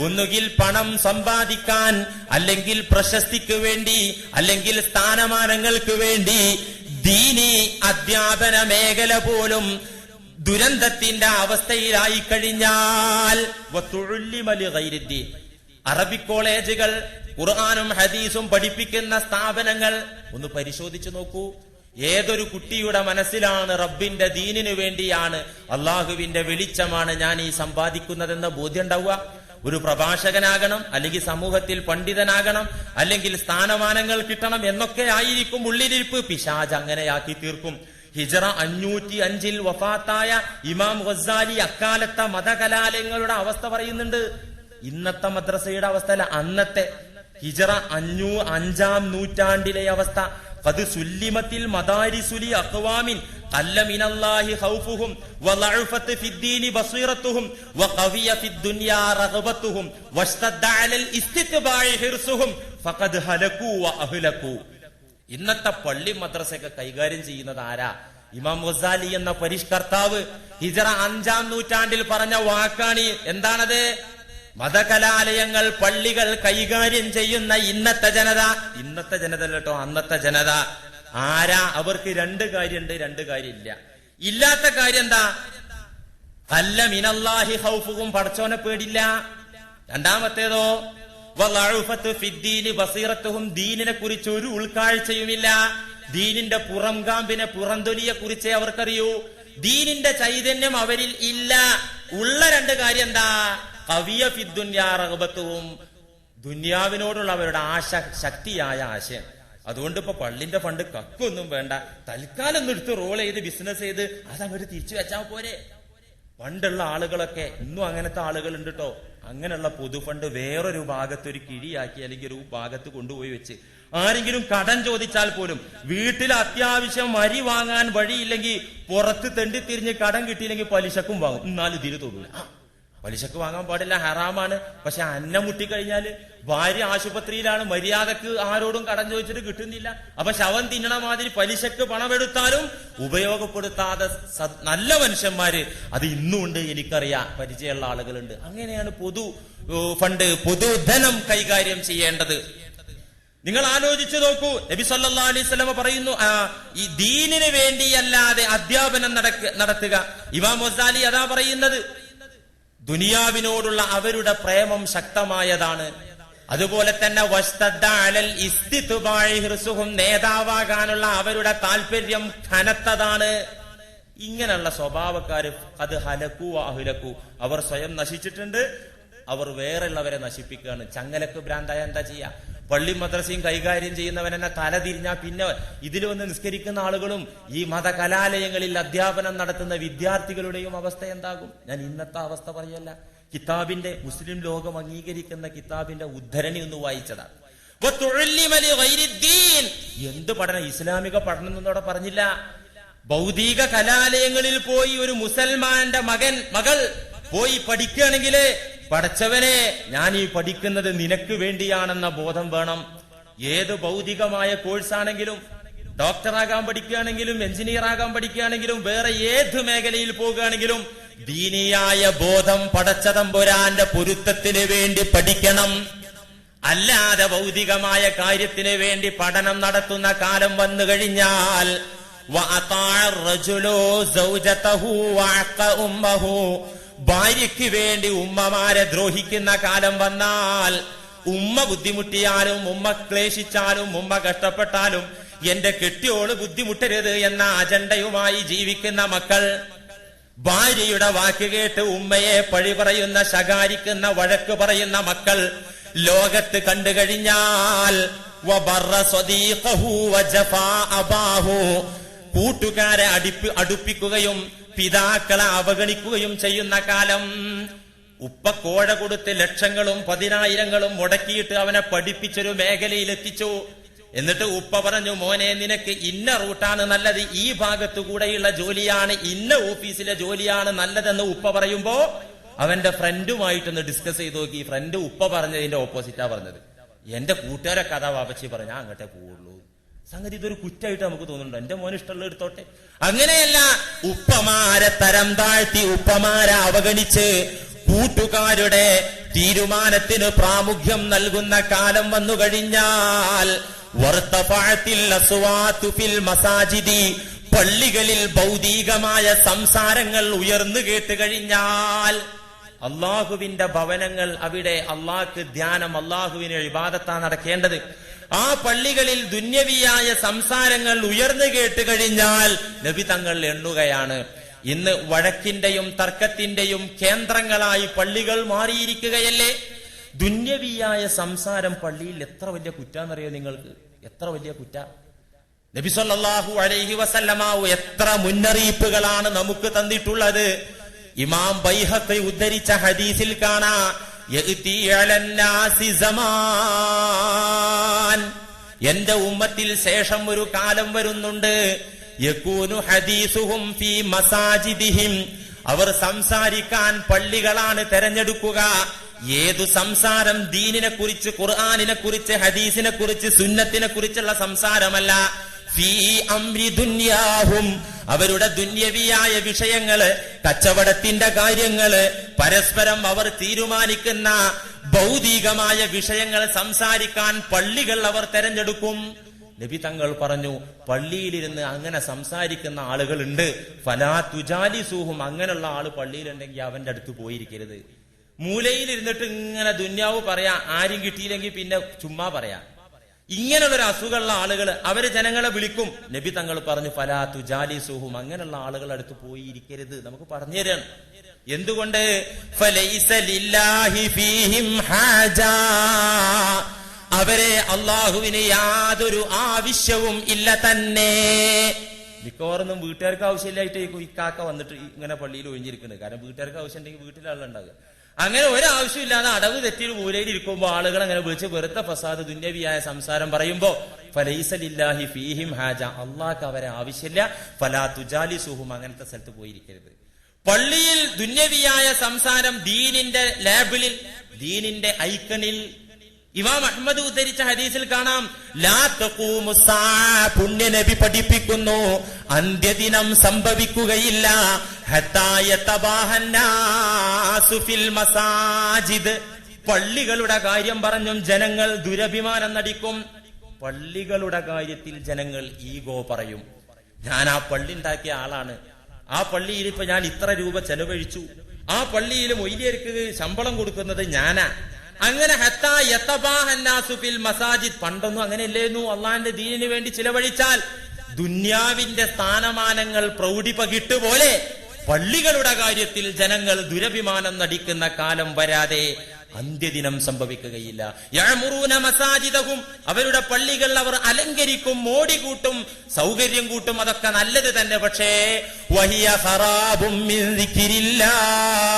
ഒന്നുകിൽ പണം സമ്പാദിക്കാൻ, അല്ലെങ്കിൽ പ്രശസ്തിക്ക് വേണ്ടി, അല്ലെങ്കിൽ സ്ഥാനമാനങ്ങൾക്ക് വേണ്ടി. ദീനി അധ്യാപന മേഖല പോലും ദുരന്തത്തിന്റെ അവസ്ഥയിലായി കഴിഞ്ഞാൽ അറബിക് കോളേജുകൾ, ഖുർആനും ഹദീസും പഠിപ്പിക്കുന്ന സ്ഥാപനങ്ങൾ ഒന്ന് പരിശോധിച്ചു നോക്കൂ. ഏതൊരു കുട്ടിയുടെ മനസ്സിലാണ് റബ്ബിന്റെ ദീനിനു വേണ്ടിയാണ്, അള്ളാഹുവിന്റെ വെളിച്ചമാണ് ഞാൻ ഈ സമ്പാദിക്കുന്നതെന്ന ബോധ്യം ഉണ്ടാവുക? ഒരു പ്രഭാഷകനാകണം, അല്ലെങ്കിൽ സമൂഹത്തിൽ പണ്ഡിതനാകണം, അല്ലെങ്കിൽ സ്ഥാനമാനങ്ങൾ കിട്ടണം എന്നൊക്കെ ആയിരിക്കും ഉള്ളിലിരിപ്പ്. പിശാച് അങ്ങനെയാക്കി തീർക്കും. ഹിജ്റ 505 വഫാത്തായ ഇമാം ഗസാലി അക്കാലത്തെ മതകലാലയങ്ങളുടെ അവസ്ഥ പറയുന്നുണ്ട്. ഇന്നത്തെ മദ്രസയുടെ അവസ്ഥ അല്ല, അന്നത്തെ ഹിജ്റ 5ാം നൂറ്റാണ്ടിലെ അവസ്ഥ. ഖദ് സുല്ലിമത്തിൽ മദാരിസുലി അഖ്വാമിൻ ഖല്ല മിനല്ലാഹി ഖൗഫുഹും വളഅഫത് ഫിദ്ദീനി ബസീറത്തുഹും വഖവിയ ഫിദ്ദുനിയാ റഗ്ബത്തുഹും വസ്തദ്ദ അലൽ ഇസ്തിത്ബാഇ ഹിർസുഹും ഫഖദ് ഹലകൂ വഅഹ്ലകൂ. ഇന്നത്തെ പള്ളി മദ്രസയൊക്കെ കൈകാര്യം ചെയ്യുന്നത് ആരാ? ഇമാം ഗസാലി എന്ന പരിഷ്കർത്താവ് ഹിജ്റ 5ാം നൂറ്റാണ്ടിൽ പറഞ്ഞ വാക്കാണ്. എന്താണത്? മതകലാലയങ്ങൾ, പള്ളികൾ കൈകാര്യം ചെയ്യുന്ന ഇന്നത്തെ ജനത കേട്ടോ, അന്നത്തെ ജനത ആരാ? അവർക്ക് 2 കാര്യമുണ്ട്, 2 കാര്യമില്ല. ഇല്ലാത്ത കാര്യം എന്താ? ഖല്ല മിനല്ലാഹി ഖൗഫുഹും, പടച്ചോനെ പേടില്ല. രണ്ടാമത്തേതോ വളഅഫത് ഫിദ്ദീനി ബസീറത്തുഹും, ദീനിനെ കുറിച്ച് ഒരു ഉൾക്കാഴ്ചയുമില്ല. ദീനിന്റെ പുറംകാമ്പിനെ, പുറന്തൊലിയെ കുറിച്ചേ അവർക്കറിയൂ. ദീനിന്റെ ചൈതന്യം അവരിൽ ഇല്ല. ഉള്ള 2 കാര്യം എന്താ? ഖവിയ ഫിദ്ദുനിയാ റഗ്ബത്തുഹും, ദുനിയാവിനോടുള്ള അവരുടെ ശക്തിയായ ആശയം. അതുകൊണ്ട് ഇപ്പൊ പള്ളിന്റെ ഫണ്ട് കക്കൊന്നും വേണ്ട, തൽക്കാലം ഒന്ന് എടുത്ത് റോൾ ചെയ്ത് ബിസിനസ് ചെയ്ത് അതങ്ങോട്ട് തിരിച്ചു വെച്ചാൽ പോരെ. പണ്ടുള്ള ആളുകളൊക്കെ, ഇന്നും അങ്ങനത്തെ ആളുകൾ ഉണ്ട് കേട്ടോ, അങ്ങനെയുള്ള പൊതുഫണ്ട് വേറൊരു ഭാഗത്ത് ഒരു കിഴിയാക്കി അല്ലെങ്കിൽ ഒരു ഭാഗത്ത് കൊണ്ടുപോയി വെച്ച് ആരെങ്കിലും കടം ചോദിച്ചാൽ പോലും വീട്ടിൽ അത്യാവശ്യം അരി വാങ്ങാൻ വഴിയില്ലെങ്കിൽ പുറത്ത് തെണ്ടിത്തിരിഞ്ഞ് കടം കിട്ടിയില്ലെങ്കിൽ പലിശക്കും വാങ്ങും. എന്നാലും ഇതിൽ തൊടൂല. പലിശക്ക് വാങ്ങാൻ പാടില്ല, ഹറാമാണ്. പക്ഷെ അന്നം മുട്ടിക്കഴിഞ്ഞാല് ഭാര്യ ആശുപത്രിയിലാണ്, മര്യാദക്ക് ആരോടും കടം ചോദിച്ചിട്ട് കിട്ടുന്നില്ല. അപ്പൊ ശവം തിന്നണ മാതിരി പലിശക്ക് പണമെടുത്താലും ഉപയോഗപ്പെടുത്താതെ നല്ല മനുഷ്യന്മാര് അത് ഇന്നുണ്ട്. എനിക്കറിയാം, പരിചയമുള്ള ആളുകളുണ്ട്. അങ്ങനെയാണ് പൊതു ഫണ്ട്, പൊതുധനം കൈകാര്യം ചെയ്യേണ്ടത്. നിങ്ങൾ ആലോചിച്ചു നോക്കൂ. നബി സല്ലല്ലാഹു അലൈഹി വസല്ലം പറയുന്നു, ഈ ദീനിന് വേണ്ടിയല്ലാതെ അധ്യാപനം നടത്തുക. ഇമാം ഗസാലി അതാ പറയുന്നത്. ദുനിയാവിനോടുള്ള അവരുടെ പ്രേമം ശക്തമായതാണ്. അതുപോലെ തന്നെ വസ്തദ്ദ അലൽ ഇസ്തിത്ബാഇ ഹിർസുഹും, നേതാവാകാനുള്ള അവരുടെ താല്പര്യം കനത്തതാണ്. ഇങ്ങനെയുള്ള സ്വഭാവക്കാര് അത് ഹലക്കു അഹ്ലക്കു, അവർ സ്വയം നശിച്ചിട്ടുണ്ട്, അവർ വേറെയുള്ളവരെ നശിപ്പിക്കുകയാണ്. ചങ്ങലക്ക് ഭ്രാന്തായ എന്താ ചെയ്യാ? പള്ളി മദ്രസയും കൈകാര്യം ചെയ്യുന്നവൻ എന്നെ തല തിരിഞ്ഞാൽ പിന്നെ ഇതിൽ വന്ന് നിസ്കരിക്കുന്ന ആളുകളും ഈ മതകലാലയങ്ങളിൽ അധ്യാപനം നടത്തുന്ന വിദ്യാർത്ഥികളുടെയും അവസ്ഥ എന്താകും? ഞാൻ ഇന്നത്തെ അവസ്ഥ പറയല്ല, കിതാബിന്റെ, മുസ്ലിം ലോകം അംഗീകരിക്കുന്ന കിതാബിന്റെ ഉദ്ധരണി ഒന്ന് വായിച്ചതാണ്. എന്ത് പഠനം? ഇസ്ലാമിക പഠനം എന്നോടെ പറഞ്ഞില്ല. ഭൗതിക കലാലയങ്ങളിൽ പോയി ഒരു മുസൽമാന്റെ മകൾ പോയി പഠിക്കുകയാണെങ്കിൽ, പടച്ചവനെ ഞാൻ ഈ പഠിക്കുന്നത് നിനക്ക് വേണ്ടിയാണെന്ന ബോധം വേണം. ഏത് ഭൗതികമായ കോഴ്സാണെങ്കിലും, ഡോക്ടറാകാൻ പഠിക്കുകയാണെങ്കിലും, എഞ്ചിനീയർ ആകാൻ പഠിക്കുകയാണെങ്കിലും, വേറെ ഏത് മേഖലയിൽ പോകുകയാണെങ്കിലും ദീനിയായ ബോധം പടച്ചതമ്പുരാന്റെ പൊരുത്തത്തിന് വേണ്ടി പഠിക്കണം. അല്ലാതെ ഭൗതികമായ കാര്യത്തിന് വേണ്ടി പഠനം നടത്തുന്ന കാലം വന്നു കഴിഞ്ഞാൽ ഭാര്യയ്ക്ക് വേണ്ടി ഉമ്മമാരെ ദ്രോഹിക്കുന്ന കാലം വന്നാൽ, ഉമ്മ ബുദ്ധിമുട്ടിയാലും ഉമ്മ ക്ലേശിച്ചാലും ഉമ്മ കഷ്ടപ്പെട്ടാലും എന്റെ കെട്ടിയോള് ബുദ്ധിമുട്ടരുത് എന്ന അജണ്ടയുമായി ജീവിക്കുന്ന മക്കൾ, ഭാര്യയുടെ വാക്ക് കേട്ട് ഉമ്മയെ പഴി പറയുന്ന, ശകാരിക്കുന്ന, വഴക്ക് പറയുന്ന മക്കൾ ലോകത്ത് കണ്ടു കഴിഞ്ഞാൽ കൂട്ടുകാരെ അടുപ്പിക്കുകയും പിതാക്കളെ അവഗണിക്കുകയും ചെയ്യുന്ന കാലം. ഉപ്പ കോഴ കൊടുത്ത് ലക്ഷങ്ങളും 10,000ങ്ങളും മുടക്കിയിട്ട് അവനെ പഠിപ്പിച്ചൊരു മേഖലയിൽ എത്തിച്ചു. എന്നിട്ട് ഉപ്പ പറഞ്ഞു, മോനെ നിനക്ക് ഇന്ന റൂട്ടാണ് നല്ലത്, ഈ ഭാഗത്തു കൂടെയുള്ള ജോലിയാണ്, ഇന്ന ഓഫീസിലെ ജോലിയാണ് നല്ലതെന്ന് ഉപ്പ പറയുമ്പോ അവന്റെ ഫ്രണ്ടുമായിട്ടൊന്ന് ഡിസ്കസ് ചെയ്ത് നോക്കി. ഫ്രണ്ട് ഉപ്പ പറഞ്ഞതിന്റെ ഓപ്പോസിറ്റാ പറഞ്ഞത്. എന്റെ കൂട്ടുകാരെ കഥ വാപ്പച്ചി പറഞ്ഞാ അങ്ങോട്ടേ പോവുള്ളൂ. സംഗതി ഇതൊരു കുറ്റായിട്ട് നമുക്ക് തോന്നുന്നുണ്ടോ? എന്റെ മോന് ഇഷ്ടമുള്ള എടുത്തോട്ടെ. അങ്ങനെയല്ല, ഉപ്പമാരെ തരം താഴ്ത്തി ഉപ്പമാരെ അവഗണിച്ച് കൂട്ടുകാരുടെ തീരുമാനത്തിന് പ്രാമുഖ്യം നൽകുന്ന കാലം വന്നു കഴിഞ്ഞാൽ പള്ളികളിൽ ഭൗതികമായ സംസാരങ്ങൾ ഉയർന്നു കേട്ട് കഴിഞ്ഞാൽ അള്ളാഹുവിന്റെ ഭവനങ്ങൾ, അവിടെ അള്ളാഹ്ക്ക് ധ്യാനം, അള്ളാഹുവിന് ഇബാദത്താ നടക്കേണ്ടത്. ആ പള്ളികളിൽ ദുന്യവിയായ സംസാരങ്ങൾ ഉയർന്നു കേട്ട് കഴിഞ്ഞാൽ നബി തങ്ങൾ എണ്ണുകയാണ്, ഇന്ന് വഴക്കിന്റെയും തർക്കത്തിന്റെയും കേന്ദ്രങ്ങളായി പള്ളികൾ മാറിയിരിക്കുകയല്ലേ. ദുന്യവിയായ സംസാരം പള്ളിയിൽ എത്ര വലിയ കുറ്റാന്നറിയോ നിങ്ങൾക്ക്? എത്ര വലിയ കുറ്റ. നബി സല്ലല്ലാഹു അലൈഹി വസല്ലമ എത്ര മുന്നറിയിപ്പുകളാണ് നമുക്ക് തന്നിട്ടുള്ളത്. ഇമാം ബൈഹഖി ഉദ്ധരിച്ച ഹദീസിൽ കാണാ, യഅതി അലന്നാസി സമാൻ, എന്റെ ഉമ്മത്തിൽ ശേഷം ഒരു കാലം വരുന്നുണ്ട്, യകൂനു ഹദീസുഹും ഫീ മസാജിദിഹിം, അവർ സംസാരിക്കാൻ പള്ളികളാണ് തെരഞ്ഞെടുക്കുക. ഏതു സംസാരം? ദീനിനെ കുറിച്ച്, ഖുർആനിനെ കുറിച്ച്, ഹദീസിനെ കുറിച്ച്, സുന്നത്തിനെ കുറിച്ചുള്ള സംസാരമല്ല. ഫീ അംരി ദുനിയാഹും, അവരുടെ ദുന്യവിയായ വിഷയങ്ങള്, കച്ചവടത്തിന്റെ കാര്യങ്ങള്, പരസ്പരം അവർ തീരുമാനിക്കുന്ന ഭൗതികമായ വിഷയങ്ങൾ സംസാരിക്കാൻ പള്ളികൾ അവർ തെരഞ്ഞെടുക്കും. നബി തങ്ങൾ പറഞ്ഞു, പള്ളിയിലിരുന്ന് അങ്ങനെ സംസാരിക്കുന്ന ആളുകളുണ്ട്, ഫലാ തുജാലിസൂഹും, അങ്ങനെയുള്ള ആള് പള്ളിയിലുണ്ടെങ്കിൽ അവന്റെ അടുത്ത് പോയിരിക്കരുത്. മൂലയിലിരുന്നിട്ട് ഇങ്ങനെ ദുന്യാവ് പറയാ, ആരും കിട്ടിയില്ലെങ്കിൽ പിന്നെ ചുമ്മാ പറയാ. ഇങ്ങനെയുള്ളൊരു അസുഖമുള്ള ആളുകൾ അവര് ജനങ്ങളെ വിളിക്കും. നബി തങ്ങൾ പറഞ്ഞു, ഫലാ തുജാലിസൂഹും, അങ്ങനെയുള്ള ആളുകളുടെ അടുത്ത് പോയി ഇരിക്കരുത്. നമുക്ക് പറഞ്ഞു തരാണ് എന്തുകൊണ്ട്. ഫലൈസ ലില്ലാഹി ഫീഹിം ഹാജാ, അവരെ അള്ളാഹുവിന് യാതൊരു ആവശ്യവും ഇല്ല തന്നെ. മിക്കവാറൊന്നും വീട്ടുകാർക്ക് ആവശ്യമില്ലായിട്ട് ഇക്കാക്ക വന്നിട്ട് ഇങ്ങനെ പള്ളിയിൽ ഒഴിഞ്ഞിരിക്കുന്നത്. കാരണം വീട്ടുകാർക്ക് ആവശ്യം ഉണ്ടെങ്കിൽ വീട്ടിലാളുണ്ടാകുക. അങ്ങനെ ഒരാവശ്യമില്ലാതെ അടവ് തെറ്റിയിൽ മൂലയിൽ ഇരിക്കുമ്പോൾ ആളുകൾ അങ്ങനെ വിളിച്ച് വെറുതെ ഫസാദ് ദുന്യവിയായ സംസാരം പറയുമ്പോ ഫലൈസ ലില്ലാഹി ഫീഹിം ഹാജ, അള്ളാഹ്ക്ക് അവരെ ആവശ്യമില്ല. ഫലാ തുജാലിസുഹും, അങ്ങനത്തെ സ്ഥലത്ത് പോയിരിക്കരുത്. പള്ളിയിൽ ദുന്യവിയായ സംസാരം ദീനിന്റെ ലേബിളിൽ, ദീനിന്റെ ഐക്കണിൽ. ഇമാം അഹ്മദ് ഉദ്ധരിച്ച ഹദീസിൽ കാണാം, ലാ തഖൂമു സ്സാഅ, പുണ്യ നബി പഠിപ്പിക്കുന്നു, അന്ത്യദിനം സംഭവിക്കുകയില്ല. ഹത്താ യതബാഹന്നാസു ഫിൽ മസാജിദ്, പള്ളികളുടെ കാര്യം പറഞ്ഞും ജനങ്ങൾ ദുരഭിമാനം നടിക്കും. പള്ളികളുടെ കാര്യത്തിൽ ജനങ്ങൾ ഈഗോ പറയും. ഞാൻ ആ പള്ളി ഉണ്ടാക്കിയ ആളാണ്, ആ പള്ളിയിൽ ഇപ്പൊ ഞാൻ ഇത്ര രൂപ ചെലവഴിച്ചു, ആ പള്ളിയിൽ മൊയ്ലിയർക്ക് ശമ്പളം കൊടുക്കുന്നത് ഞാനാ. അങ്ങനെ ഹത്താ യതബാഹന്നാസു ഫിൽ മസാജിദ്, പണ്ടൊന്നും അങ്ങനെയല്ലേന്നു. അള്ളാഹിന്റെ ദീനിന് വേണ്ടി ചിലവഴിച്ചാൽ ദുന്യാവിന്റെ സ്ഥാനമാനങ്ങൾ പ്രൗഢി പകിട്ടുപോലെ പള്ളികളുടെ കാര്യത്തിൽ ജനങ്ങൾ ദുരഭിമാനം നടിക്കുന്ന കാലം വരാതെ അന്ത്യദിനം സംഭവിക്കുകയില്ല. യഅ്മുറൂന മസാജിദഹും, അവരുടെ പള്ളികൾ അവർ അലങ്കരിക്കും, മോടി കൂട്ടും, സൗകര്യം കൂട്ടും. അതൊക്കെ നല്ലത് തന്നെ. പക്ഷേ വഹിയ ഖറാബും മിൻ ദിക്രില്ലാഹ്,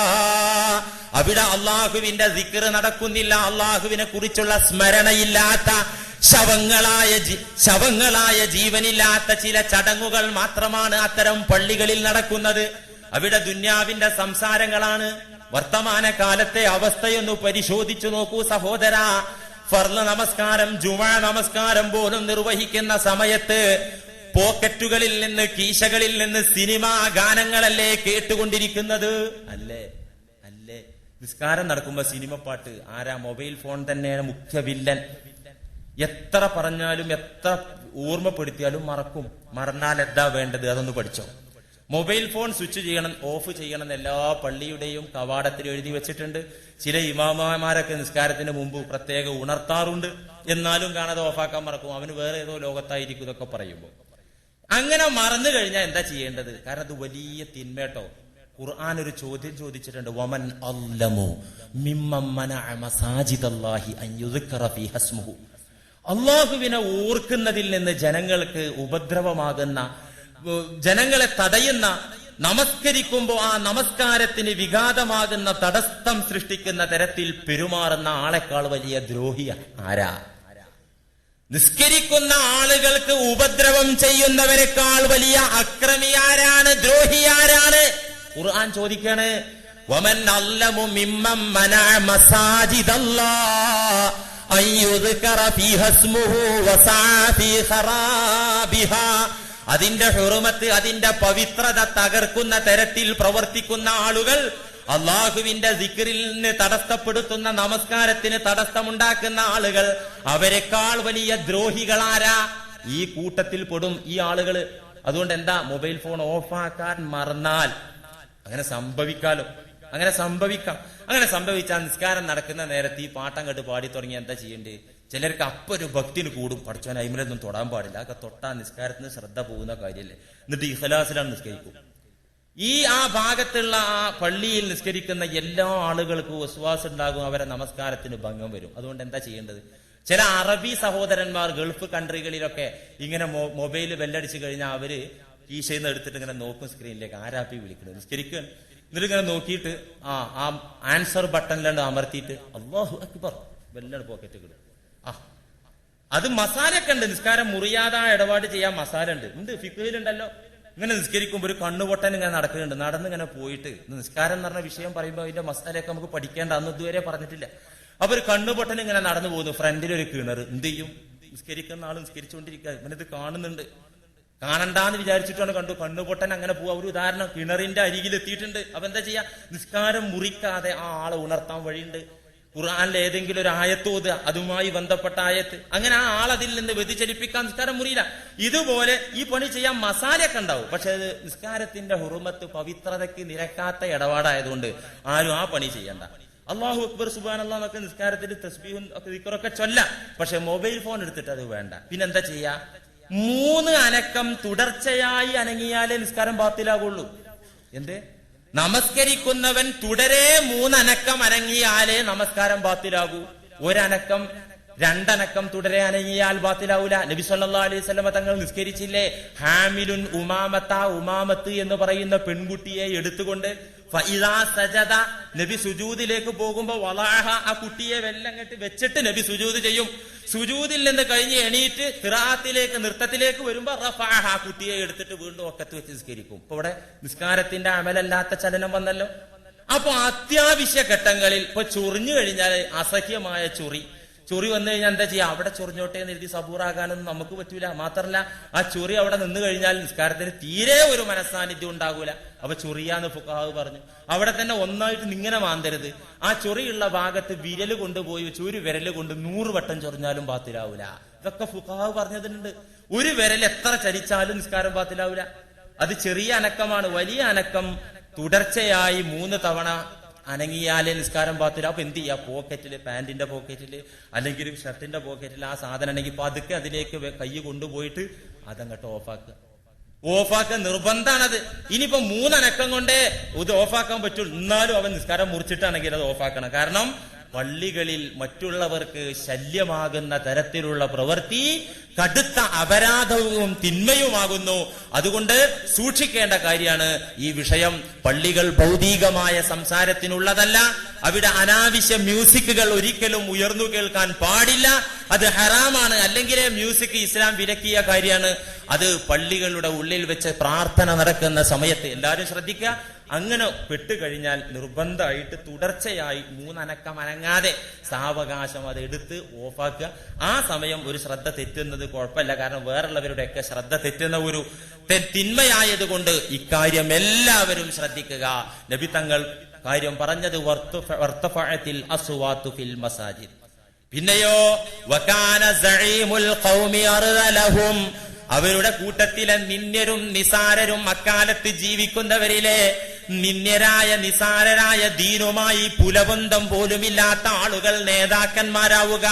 അവിടെ അള്ളാഹുവിന്റെ ദിക്ർ നടക്കുന്നില്ല, അള്ളാഹുവിനെ കുറിച്ചുള്ള സ്മരണയില്ലാത്ത ശവങ്ങളായ ജീവനില്ലാത്ത ചില ചടങ്ങുകൾ മാത്രമാണ് അത്തരം പള്ളികളിൽ നടക്കുന്നത്. അവിടെ ദുന്യാവിന്റെ സംസാരങ്ങളാണ്. വർത്തമാന കാലത്തെ അവസ്ഥയൊന്ന് പരിശോധിച്ചു നോക്കൂ സഹോദര. ഫർള് നമസ്കാരം, ജുമുഅ നമസ്കാരം പോലും നിർവഹിക്കുന്ന സമയത്ത് പോക്കറ്റുകളിൽ നിന്ന്, കീശകളിൽ നിന്ന് സിനിമാ ഗാനങ്ങളല്ലേ കേട്ടുകൊണ്ടിരിക്കുന്നത്? അല്ലേ? നിസ്കാരം നടക്കുമ്പോ സിനിമ പാട്ട്. ആരാ? മൊബൈൽ ഫോൺ തന്നെയാണ് മുഖ്യ വില്ലൻ. എത്ര പറഞ്ഞാലും എത്ര ഓർമ്മപ്പെടുത്തിയാലും മറക്കും. മറന്നാൽ എന്താ വേണ്ടത്? അതൊന്ന് പഠിച്ചോ. മൊബൈൽ ഫോൺ സ്വിച്ച് ചെയ്യണം, ഓഫ് ചെയ്യണം എന്ന് എല്ലാ പള്ളിയുടെയും കവാടത്തിൽ എഴുതി വെച്ചിട്ടുണ്ട്. ചില ഇമാമമാരൊക്കെ നിസ്കാരത്തിന് മുമ്പ് പ്രത്യേക ഉണർത്താറുണ്ട്. എന്നാലും കാണാതെ ഓഫാക്കാൻ മറക്കും, അവന് വേറെ ഏതോ ലോകത്തായിരിക്കും ഇതൊക്കെ പറയുമ്പോൾ. അങ്ങനെ മറന്നു കഴിഞ്ഞാൽ എന്താ ചെയ്യേണ്ടത്? കാരണം അത് വലിയ തിന്മേട്ടോ. ഖുർആൻ ഒരു ചോദ്യം ചോദിച്ചിട്ടുണ്ട്, വമൻ അല്ലമു മിമ്മൻ മനഅ മസാജിദല്ലാഹി അൻ യുദ്കറ ഫീഹ ഇസ്മുഹു. അല്ലാഹുവിനെ ഓർക്കുന്നതിൽ നിന്ന് ജനങ്ങൾക്ക് ഉപദ്രവമാകുന്ന, ജനങ്ങളെ തടയുന്ന, നമസ്കരിക്കുമ്പോൾ ആ നമസ്കാരത്തിന് വിഘാതമാകുന്ന, തടസ്സം സൃഷ്ടിക്കുന്ന തരത്തിൽ പെരുമാറുന്ന ആളെക്കാൾ വലിയ ദ്രോഹിയ ആരാ? നിസ്കരിക്കുന്ന ആളുകൾക്ക് ഉപദ്രവം ചെയ്യുന്നവരെക്കാൾ വലിയ അക്രമിയാരാണ്, ദ്രോഹിയാരാണ്? ഖുർആൻ ചോദിക്കാണ്, വമൻ അല്ലമു മിമ്മൻ മനഅ മസാജിദല്ലാഹ് അൻ യുദ്കറ ഫീഹ ഇസ്മുഹു വസഅ ഫീ ഖറാബിഹാ. അതിന്റെ ഹുർമത്ത്, അതിന്റെ പവിത്രത തകർക്കുന്ന തരത്തിൽ പ്രവർത്തിക്കുന്ന ആളുകൾ, അള്ളാഹുവിന്റെ ദിക്റിൽ നിന്ന് തടസ്സപ്പെടുത്തുന്ന, നമസ്കാരത്തിന് തടസ്സമുണ്ടാക്കുന്ന ആളുകൾ, അവരെക്കാൾ വലിയ ദ്രോഹികളാരാ? ഈ കൂട്ടത്തിൽ പെടും ഈ ആളുകള്. അതുകൊണ്ട് എന്താ, മൊബൈൽ ഫോൺ ഓഫാക്കാൻ മറന്നാൽ അങ്ങനെ സംഭവിക്കാലോ, അങ്ങനെ സംഭവിക്കാം. അങ്ങനെ സംഭവിച്ചാൽ നിസ്കാരം നടക്കുന്ന നേരത്ത് ഈ പാട്ടം കെട്ട് പാടി തുടങ്ങി എന്താ ചെയ്യേണ്ടത്? ചിലർക്ക് അപ്പൊരു ഭക്തിന് കൂടും, പഠിച്ചവൻ അയിമലൊന്നും തൊടാൻ പാടില്ല, അതൊക്കെ തൊട്ടാ നിസ്കാരത്തിന് ശ്രദ്ധ പോകുന്ന കാര്യമല്ലേ. എന്നിട്ട് ഇഖ്ലാസിലാണ് നിസ്കരിക്കും. ആ ഭാഗത്തുള്ള ആ പള്ളിയിൽ നിസ്കരിക്കുന്ന എല്ലാ ആളുകൾക്കും വിശ്വാസം ഉണ്ടാകും, അവരെ നമസ്കാരത്തിന് ഭംഗം വരും. അതുകൊണ്ട് എന്താ ചെയ്യേണ്ടത്? ചില അറബി സഹോദരന്മാർ ഗൾഫ് കൺട്രികളിലൊക്കെ ഇങ്ങനെ മൊബൈൽ ബെല്ലടിച്ചു കഴിഞ്ഞാൽ അവര് കീശയിൽ എടുത്തിട്ട് ഇങ്ങനെ നോക്കും സ്ക്രീനിലേക്ക്, ആരാപ്പി വിളിക്കുന്നത്, നിസ്കരിക്കാൻ. എന്നിട്ട് ഇങ്ങനെ നോക്കിയിട്ട് ആ ആൻസർ ബട്ടണിലാണ് അമർത്തിയിട്ട് അല്ലാഹു അക്ബർ ബെല്ലാണ് പോക്കറ്റ് കിടും. അത് മസാലയൊക്കെ ഉണ്ട്, നിസ്കാരം മുറിയാതെ ഇടപാട് ചെയ്യാൻ മസാല ഉണ്ട്. ഫിഖ്ഹിലുണ്ടല്ലോ. ഇങ്ങനെ നിസ്കരിക്കുമ്പോൾ ഒരു കണ്ണുപൊട്ടൻ ഇങ്ങനെ നടക്കുന്നുണ്ട്, നടന്നിങ്ങനെ പോയിട്ട് നിസ്കാരം എന്ന് പറഞ്ഞ വിഷയം പറയുമ്പോൾ അതിന്റെ മസാലയൊക്കെ നമുക്ക് പഠിക്കേണ്ട, അന്ന് ഇതുവരെ പറഞ്ഞിട്ടില്ല. അപ്പൊ ഒരു കണ്ണുപൊട്ടൻ ഇങ്ങനെ നടന്നു പോകുന്നു, ഫ്രണ്ടിലൊരു കിണർ. എന്ത് ചെയ്യും? നിസ്കരിക്കുന്ന ആള് നിസ്കരിച്ചുകൊണ്ടിരിക്കുക, ഇവനിത് കാണുന്നുണ്ട്, കാണണ്ടാന്ന് വിചാരിച്ചിട്ടാണ് കണ്ടു, കണ്ണുപൊട്ടൻ അങ്ങനെ പോവാ. ഒരു ഉദാഹരണം, കിണറിന്റെ അരികിൽ എത്തിയിട്ടുണ്ട്. അപ്പൊ എന്താ ചെയ്യാ? നിസ്കാരം മുറിക്കാതെ ആ ആളെ ഉണർത്താൻ വഴിയുണ്ട്. ഖുർആനിലെ ഏതെങ്കിലും ഒരു ആയത്ത് ഓതുക, അതുമായി ബന്ധപ്പെട്ട ആയത്ത്, അങ്ങനെ ആ ആളതിൽ നിന്ന് വ്യതിചലിപ്പിക്കാൻ നിസ്കാരം മുറിയില്ല. ഇതുപോലെ ഈ പണി ചെയ്യാൻ മസാലയൊക്കെ ഉണ്ടാവും, പക്ഷെ അത് നിസ്കാരത്തിന്റെ ഹുർമത്ത്, പവിത്രതയ്ക്ക് നിരക്കാത്ത ഇടപാടായതുകൊണ്ട് ആരും ആ പണി ചെയ്യണ്ട. അല്ലാഹു അക്ബർ സുബ്ഹാനല്ലാഹ് എന്നൊക്കെ നിസ്കാരത്തിൽ തസ്ബീഹും ദിക്റൊക്കെ ചൊല്ലാം, പക്ഷെ മൊബൈൽ ഫോൺ എടുത്തിട്ട് അത് വേണ്ട. പിന്നെന്താ ചെയ്യാ? 3 അനക്കം തുടർച്ചയായി അനങ്ങിയാലേ നിസ്കാരം ബാത്തിലാകുള്ളൂ. എന്തേ? നമസ്കരിക്കുന്നവൻ തുടരെ 3 അനക്കം അനങ്ങിയാലേ നമസ്കാരം ബാത്തിലാകൂ. 1 അനക്കം 2 അനക്കം തുടരെ അനങ്ങിയാൽ ബാത്തിലാവൂല. നബി സല്ലല്ലാഹു അലൈഹി വസല്ലം തങ്ങൾ നിസ്കരിച്ചില്ലേ? ഹാമിലുൻ ഉമാമത്ത് എന്ന് പറയുന്ന പെൺകുട്ടിയെ എടുത്തുകൊണ്ട് ഫഇദാ സജദ, നബി സുജൂദിലേക്ക് പോകുമ്പോ വളഅഹ, ആ കുട്ടിയെ വെല്ലങ്ങട്ട് വെച്ചിട്ട് നബി സുജൂദ് ചെയ്യും. സുജൂദിൽ നിന്ന് കഴിഞ്ഞ് എണീറ്റ് ഖിറാഅത്തിലേക്ക്, നൃത്തത്തിലേക്ക് വരുമ്പോ റഫഅഹ, ആ കുട്ടിയെ എടുത്തിട്ട് വീണ്ടും ഒക്കത്ത് വെച്ച് നിസ്കരിക്കും. ഇപ്പൊ ഇവിടെ നിസ്കാരത്തിന്റെ അമലല്ലാത്ത ചലനം വന്നല്ലോ. അപ്പൊ അത്യാവശ്യ ഘട്ടങ്ങളിൽ ഇപ്പൊ ചൊറിഞ്ഞു കഴിഞ്ഞാൽ അസഹ്യമായ ചൊറി വന്നു കഴിഞ്ഞാൽ എന്താ ചെയ്യാ? അവിടെ ചൊറിഞ്ഞോട്ടെ എന്ന് എഴുതി സബൂറാകാനൊന്നും നമുക്ക് പറ്റൂല. മാത്രല്ല ആ ചൊറി അവിടെ നിന്ന് കഴിഞ്ഞാൽ നിസ്കാരത്തിന് തീരെ ഒരു മനസ്സാന്നിധ്യം ഉണ്ടാകൂല. അപ്പൊ ചൊറിയാന്ന് ഫുഖഹാവ് പറഞ്ഞു. അവിടെ തന്നെ ഒന്നായിട്ട് ഇങ്ങനെ മാന്തരുത്. ആ ചൊറിയുള്ള ഭാഗത്ത് വിരല് കൊണ്ടുപോയി വെച്ച് ഒരു വിരല് കൊണ്ട് 100 വട്ടം ചൊറിഞ്ഞാലും ബാത്തിലാവൂല. ഇതൊക്കെ ഫുഖഹാവ് പറഞ്ഞതിട്ടുണ്ട്. ഒരു വിരൽ എത്ര ചലിച്ചാലും നിസ്കാരം ബാത്തിലാവൂല. അത് ചെറിയ അനക്കമാണ്. വലിയ അനക്കം തുടർച്ചയായി 3 തവണ അനങ്ങിയാലേ നിസ്കാരം ബാത്തില. അപ്പൊ എന്ത് ചെയ്യാ? പോക്കറ്റില്, പാന്റിന്റെ പോക്കറ്റില് അല്ലെങ്കിൽ ഷർട്ടിന്റെ പോക്കറ്റിൽ ആ സാധനം ഉണ്ടെങ്കിൽ പതുക്കെ അതിലേക്ക് കൈ കൊണ്ടുപോയിട്ട് അതങ്ങോട്ട് ഓഫാക്കാൻ നിർബന്ധമാണത്. ഇനിയിപ്പോ 3 അനക്കം കൊണ്ടേ ഇത് ഓഫാക്കാൻ പറ്റുള്ളൂ. എന്നാലും അവൻ നിസ്കാരം മുറിച്ചിട്ടാണെങ്കിൽ അത് ഓഫാക്കണം. കാരണം പള്ളികളിൽ മറ്റുള്ളവർക്ക് ശല്യമാകുന്ന തരത്തിലുള്ള പ്രവൃത്തി കടുത്ത അപരാധവും തിന്മയുമാകുന്നു. അതുകൊണ്ട് സൂക്ഷിക്കേണ്ട കാര്യമാണ് ഈ വിഷയം. പള്ളികൾ ഭൗതികമായ സംസാരത്തിനുള്ളതല്ല. അവിടെ അനാവശ്യ മ്യൂസിക്കുകൾ ഒരിക്കലും ഉയർന്നു കേൾക്കാൻ പാടില്ല. അത് ഹറാമാണ്. അല്ലെങ്കിലേ മ്യൂസിക് ഇസ്ലാം വിലക്കിയ കാര്യമാണ്. അത് പള്ളികളുടെ ഉള്ളിൽ വെച്ച് പ്രാർത്ഥന നടക്കുന്ന സമയത്ത് എല്ലാവരും ശ്രദ്ധിക്കുക. അങ്ങനെ പെട്ടുകഴിഞ്ഞാൽ നിർബന്ധമായിട്ട് തുടർച്ചയായി 3 അനക്കം അനങ്ങാതെ സാവകാശം അത് എടുത്ത് ഓഫാക്കുക. ആ സമയം ഒരു ശ്രദ്ധ തെറ്റുന്നത് കുഴപ്പമില്ല. കാരണം വേറുള്ളവരുടെയൊക്കെ ശ്രദ്ധ തെറ്റുന്ന ഒരു തിന്മയായതുകൊണ്ട് ഇക്കാര്യം എല്ലാവരും ശ്രദ്ധിക്കുക. നബി തങ്ങൾ കാര്യം പറഞ്ഞത് വർത്തഫഅത്തിൽ അസ്വാതു ഫിൽ മസാജിദ്. പിന്നെയോ വകാന സഈമുൽ ഖൗമി അർദലഹും, അവരുടെ കൂട്ടത്തിലെ നിന്ദ്യരും നിസാരരും അക്കാലത്ത് ജീവിക്കുന്നവരിലെ നിന്ദ്യരായ നിസാരരായ ദീനുമായി പുലബന്ധം പോലുമില്ലാത്ത ആളുകൾ നേതാക്കന്മാരാവുക.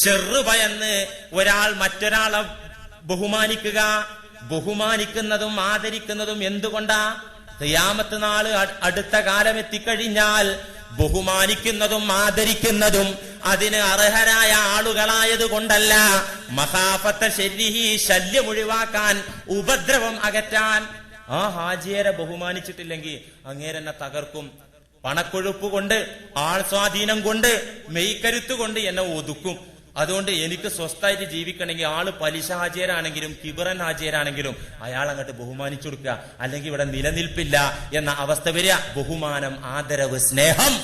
ഷെറ് ഭയന്ന് ഒരാൾ മറ്റൊരാളെ ബഹുമാനിക്കുക. ബഹുമാനിക്കുന്നതും ആദരിക്കുന്നതും എന്തുകൊണ്ടാ? ഖിയാമത്ത് നാള് അടുത്ത കാലം എത്തിക്കഴിഞ്ഞാൽ ബഹുമാനിക്കുന്നതും ആദരിക്കുന്നതും അതിന് അർഹരായ ആളുകളായത് കൊണ്ടല്ല, മഖാഫത്ത ശർരിഹി, ശല്യം ഒഴിവാക്കാൻ, ഉപദ്രവം അകറ്റാൻ. ആ ഹാജിയരെ ബഹുമാനിച്ചിട്ടില്ലെങ്കിൽ അങ്ങേരെന്നെ തകർക്കും. പണക്കൊഴുപ്പ് കൊണ്ട്, ആൾ സ്വാധീനം കൊണ്ട്, മെയ്ക്കരുത്ത് കൊണ്ട് എന്നെ ഒതുക്കും. അതുകൊണ്ട് എനിക്ക് സ്വസ്ഥായിട്ട് ജീവിക്കണമെങ്കിൽ ആള് പലിശ ഹാജിയരാണെങ്കിലും കിബറൻ ഹാജിയരാണെങ്കിലും അയാൾ അങ്ങോട്ട് ബഹുമാനിച്ചു കൊടുക്കുക, അല്ലെങ്കിൽ ഇവിടെ നിലനിൽപ്പില്ല എന്ന അവസ്ഥ വരിക. ബഹുമാനം, ആദരവ്, സ്നേഹം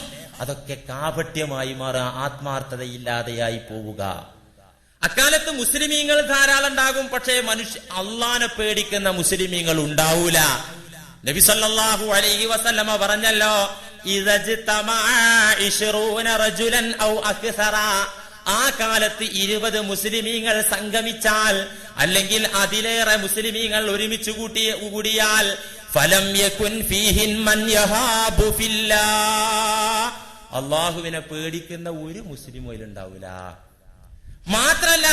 അതൊക്കെ കാപട്യമായി മാറുക, ആത്മാർത്ഥതയില്ലാതെയായി പോവുക. അക്കാലത്ത് മുസ്ലിമീങ്ങൾ ധാരാളം ഉണ്ടാകും, പക്ഷേ അള്ളാനെ പേടിക്കുന്ന മുസ്ലിമീങ്ങൾ ഉണ്ടാവൂല. നബി സല്ലല്ലാഹു അലൈഹി വസല്ലമ പറഞ്ഞല്ലോ, ഇദജ്തമഅ 20 റജുലൻ ഔ അക്സറ, ആ കാലത്ത് 20 മുസ്ലിമീങ്ങൾ സംഗമിച്ചാൽ, അല്ലെങ്കിൽ അതിലേറെ മുസ്ലിമീങ്ങൾ ഒരുമിച്ച് കൂടിയാൽ, ഫലം യകുൻ ഫീഹിൻ മൻ യഹാബു ഫില്ലാഹ്, അല്ലാഹുവിനെ പേടിക്കുന്ന ഒരു മുസ്ലിം ഉണ്ടാവൂല. മാത്രല്ല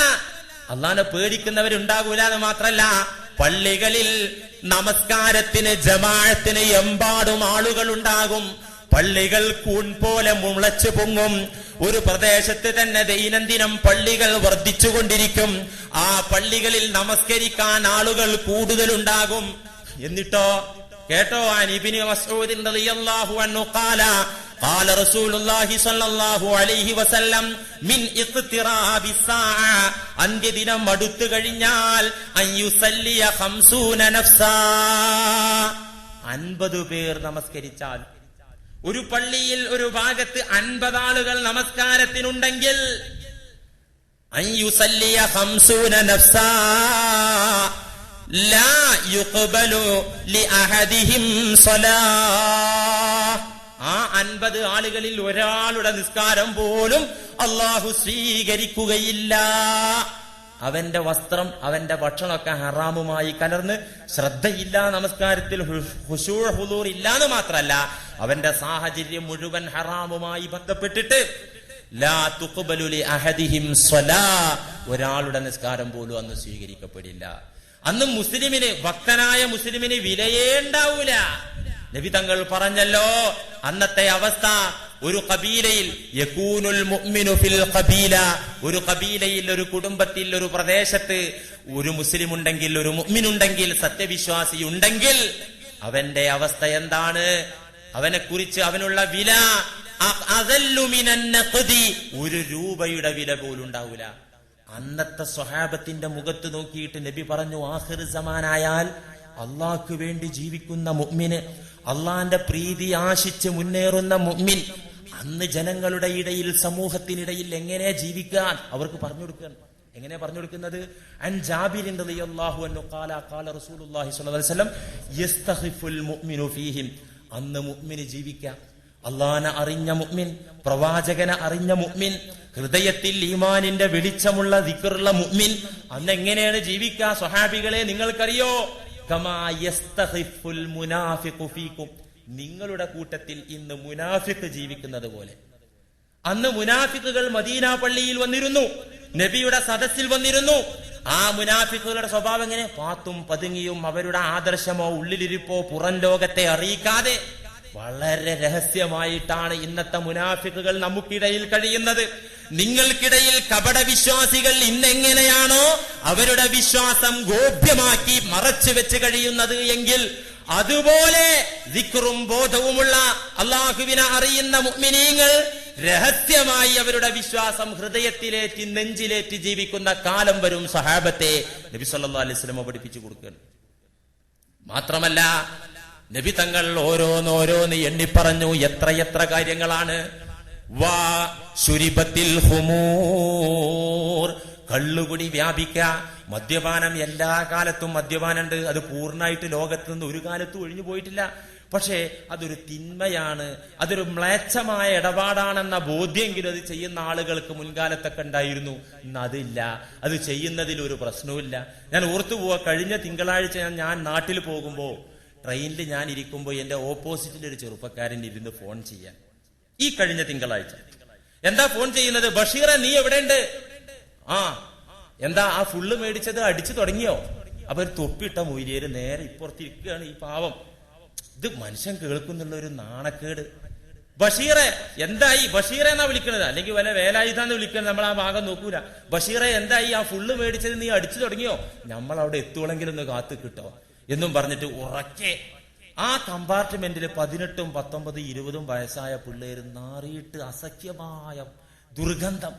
അള്ളാഹിനെ പേടിക്കുന്നവരുണ്ടാകൂല എന്ന് മാത്രല്ല, പള്ളികളിൽ നമസ്കാരത്തിന് ജമാഅത്തിന് എമ്പാടും ആളുകൾ ഉണ്ടാകും. പള്ളികൾ കൂൺ പോലെ മുളച്ചു പൊങ്ങും. ഒരു പ്രദേശത്ത് തന്നെ ദൈനംദിനം പള്ളികൾ വർദ്ധിച്ചുകൊണ്ടിരിക്കും. ആ പള്ളികളിൽ നമസ്കരിക്കാൻ ആളുകൾ കൂടുതലുണ്ടാകും. എന്നിട്ടോ കേട്ടോ, ഇബ്നു മസ്ഊദ് റളിയല്ലാഹു അൻഹു ഖാല ഖാല റസൂലുള്ളാഹി സ്വല്ലല്ലാഹു അലൈഹി വസല്ലം മിൻ ഇഖ്തിറാബി സാഅ, അന്ത്യദിനം അടുത്തു കഴിഞ്ഞാൽ അയ്യുസല്ലിയ 50 നഫ്സാ, 50 പേർ നമസ്കരിച്ചാൽ, ഒരു പള്ളിയിൽ ഒരു ഭാഗത്ത് 50 ആളുകൾ നമസ്കാരത്തിനുണ്ടെങ്കിൽ അയ്യുസല്ലിയ 50 നഫ്സാ ലാ യുഖ്ബലു ലിഅഹദിഹിം സ്വലാഹ്, ആ 50 ആളുകളിൽ ഒരാളുടെ നിസ്കാരം പോലും അല്ലാഹു സ്വീകരിക്കുകയില്ല. അവന്റെ വസ്ത്രം, അവന്റെ ഭക്ഷണമൊക്കെ ഹറാമുമായി കലർന്ന് ശ്രദ്ധയില്ല, നമസ്കാരത്തിൽ ഖുശൂഅ് ഹുദൂർ ഇല്ലാന്ന് മാത്രല്ല, അവന്റെ സാഹചര്യം മുഴുവൻ ഹറാമുമായി ബന്ധപ്പെട്ടിട്ട് ലാ തുഖ്ബലു ലി അഹദിഹിം സ്വലാ, ഒരാളുടെ നിസ്കാരം പോലും അന്ന് സ്വീകരിക്കപ്പെടില്ല. അന്ന് മുസ്ലിമിന്, ഭക്തനായ മുസ്ലിമിന് വിലയേ ഉണ്ടാവൂല. നബി തങ്ങൾ പറഞ്ഞല്ലോ, അന്നത്തെ അവസ്ഥ ഒരു ഖബീലയിൽ യകൂനുൽ മുഅ്മിനു ഫിൽ ഖബീല, ഒരു ഖബീലയിൽ, ഒരു കുടുംബത്തിൽ, ഒരു പ്രദേശത്ത് ഒരു മുസ്ലിം ഉണ്ടെങ്കിൽ, ഒരു മുഅ്മിൻ ഉണ്ടെങ്കിൽ, സത്യവിശ്വാസി ഉണ്ടെങ്കിൽ അവന്റെ അവസ്ഥ എന്താണ്? അവനെ കുറിച്ച് അവനുള്ള വില അദല്ലു മിനൻ നഖദി, 1 രൂപയുടെ വില പോലും ഉണ്ടാവൂല. അന്നത്തെ സ്വഹാബത്തിന്റെ മുഖത്ത് നോക്കിയിട്ട് നബി പറഞ്ഞു, ആഖിർ സമാനായാൽ അള്ളാഹ്ക്ക് വേണ്ടി ജീവിക്കുന്ന മുഅ്മിന്, അള്ളാന്റെ പ്രീതി ആശിച്ച് മുന്നേറുന്ന മുഅ്മിൻ അന്ന് ജനങ്ങളുടെ ഇടയിൽ, സമൂഹത്തിനിടയിൽ എങ്ങനെ ജീവിക്കാൻ അവർക്ക് പറഞ്ഞു കൊടുക്കുകയാണ്. എങ്ങനെ പറഞ്ഞു കൊടുക്കുന്നത്? അൻ ജാബിർ റളിയല്ലാഹു അൻഹു ഖാല ഖാല റസൂലുള്ളാഹി സ്വല്ലല്ലാഹു അലൈഹി വസല്ലം യസ്തഖിഫുൽ മുഅ്മിനു ഫീഹിം, അന്ന് മുഅ്മിന് ജീവിക്കാം. അള്ളാനെ അറിഞ്ഞ മുഅ്മിൻ, പ്രവാചകനെ അറിഞ്ഞ മുഅ്മിൻ, ഹൃദയത്തിൽ ഈമാനിന്റെ വെളിച്ചമുള്ള ദിക്റുള്ള മുഅ്മിൻ അന്ന് എങ്ങനെയാണ് ജീവിക്കുക? സ്വഹാബികളെ നിങ്ങൾക്കറിയോ? കമാ യസ്തഖിഫുൽ മുനാഫിഖു ഫീകും, നിങ്ങളുടെ കൂട്ടത്തിൽ ഇന്ന് മുനാഫിഖ് ജീവിക്കുന്നത് പോലെ. അന്ന് മുനാഫിഖുകൾ മദീന പള്ളിയിൽ വന്നിരുന്നു, നബിയുടെ സദസ്സിൽ വന്നിരുന്നു. ആ മുനാഫിഖുകളുടെ സ്വഭാവം എങ്ങനെ? പാത്തും പതുങ്ങിയും, അവരുടെ ആദർശമോ ഉള്ളിലിരിപ്പോ പുറം ലോകത്തെ അറിയിക്കാതെ വളരെ രഹസ്യമായിട്ടാണ് ഇന്നത്തെ മുനാഫിഖുകൾ നമുക്കിടയിൽ കഴിയുന്നത്. നിങ്ങൾക്കിടയിൽ കപട വിശ്വാസികൾ ഇന്നെങ്ങനെയാണോ അവരുടെ വിശ്വാസം ഗോപ്യമാക്കി മറച്ചു വെച്ച് കഴിയുന്നത് എങ്കിൽ, അതുപോലെ ദിക്റും ബോധവുമുള്ള അള്ളാഹുവിനെ അറിയുന്ന മുഅ്മിനീങ്ങൾ രഹസ്യമായി അവരുടെ വിശ്വാസം ഹൃദയത്തിലേറ്റി, നെഞ്ചിലേറ്റി ജീവിക്കുന്ന കാലം വരും. സഹാബത്തെ നബി സല്ലല്ലാഹു അലൈഹി വസല്ലം പഠിപ്പിച്ചു കൊടുക്കുകയാണ്. മാത്രമല്ല നബി തങ്ങൾ ഓരോന്നോരോന്ന് എണ്ണിപ്പറഞ്ഞു. എത്രയെത്ര കാര്യങ്ങളാണ്. വാ ശുരിബത്തിൽ ഹുമൂർ, കള്ളുകുടി വ്യാപിക്ക, മദ്യപാനം. എല്ലാ കാലത്തും മദ്യപാനുണ്ട്. അത് പൂർണ്ണമായിട്ട് ലോകത്ത് നിന്ന് ഒരു കാലത്തും ഒഴിഞ്ഞു പോയിട്ടില്ല. പക്ഷേ അതൊരു തിന്മയാണ്, അതൊരു മ്ലേച്ഛമായ ഇടപാടാണെന്ന ബോധ്യമെങ്കിലും അത് ചെയ്യുന്ന ആളുകൾക്ക് മുൻകാലത്തൊക്കെ ഉണ്ടായിരുന്നു. ഇന്ന് അതില്ല. അത് ചെയ്യുന്നതിൽ ഒരു പ്രശ്നവുമില്ല. ഞാൻ ഓർത്തു പോവാ, കഴിഞ്ഞ തിങ്കളാഴ്ച ഞാൻ നാട്ടിൽ പോകുമ്പോൾ ട്രെയിനിൽ ഞാൻ ഇരിക്കുമ്പോൾ എന്റെ ഓപ്പോസിറ്റിൽ ഒരു ചെറുപ്പക്കാരൻ ഇരുന്ന് ഫോൺ ചെയ്യാൻ. ഈ കഴിഞ്ഞ തിങ്കളാഴ്ച എന്താ ഫോൺ ചെയ്യുന്നത്? ബഷീറെ, നീ എവിടെയുണ്ട്? എന്താ ആ ഫുള്ള് മേടിച്ചത് അടിച്ചു തുടങ്ങിയോ? അപ്പൊ ഒരു തൊപ്പിട്ട മൊയ്ലിയേര് നേരെ ഇപ്പുറത്തിരിക്കുകയാണ്. ഈ പാവം, ഇത് മനുഷ്യൻ കേൾക്കുന്നുള്ള ഒരു നാണക്കേട്. ബഷീറെ എന്തായി? ബഷീറെ എന്നാ വിളിക്കണത്, അല്ലെങ്കിൽ വല്ല വേലായുധാന്ന് വിളിക്കുന്നത്. നമ്മൾ ആ ഭാഗം നോക്കൂല. ബഷീറെ എന്തായി? ആ ഫുള്ള് മേടിച്ചത് നീ അടിച്ചു തുടങ്ങിയോ? നമ്മൾ അവിടെ എത്തുവെങ്കിലും ഒന്ന് കാത്തു കിട്ടോ എന്നും പറഞ്ഞിട്ട് ഉറക്കെ ആ കമ്പാർട്ട്മെന്റിൽ 18, 19, 20 വയസ്സായ പിള്ളേര് നാറിയിട്ട് അസഖ്യമായ ദുർഗന്ധം.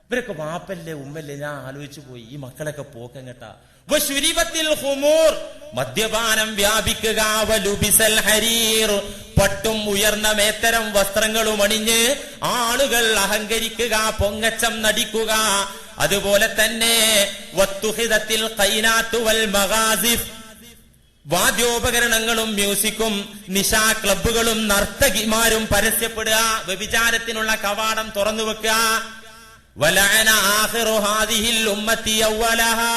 ഇവരൊക്കെ വാപ്പല്ലേ ഉമ്മല്ലേ? ഞാൻ ആലോചിച്ചു പോയി, ഈ മക്കളൊക്കെ പോക്കെങ്ങട്ടാ. മദ്യപാനം വ്യാപിക്കുക, വലുബിസൽ ഹരീർ, പട്ടും ഉയർന്ന മേത്തരം വസ്ത്രങ്ങളും അണിഞ്ഞ് ആളുകൾ അഹങ്കരിക്കുക, പൊങ്ങച്ചം നടിക്കുക. അതുപോലെ തന്നെ വത്തുഹിദത്തിൽ ഖൈനാത്തു വൽ മഗാസിഫ്, വാദ്യോപകരണങ്ങളും മ്യൂസിക്കും നിശാ ക്ലബുകളും നർത്തകിമാരും പരസ്യപ്പെടുക, വ്യഭിചാരത്തിനുള്ള കവാടം തുറന്നു വെക്കുക. വലഅന ആഖിറു ഹാദിഹിൽ ഉമ്മത്തി അവ്വലഹാ,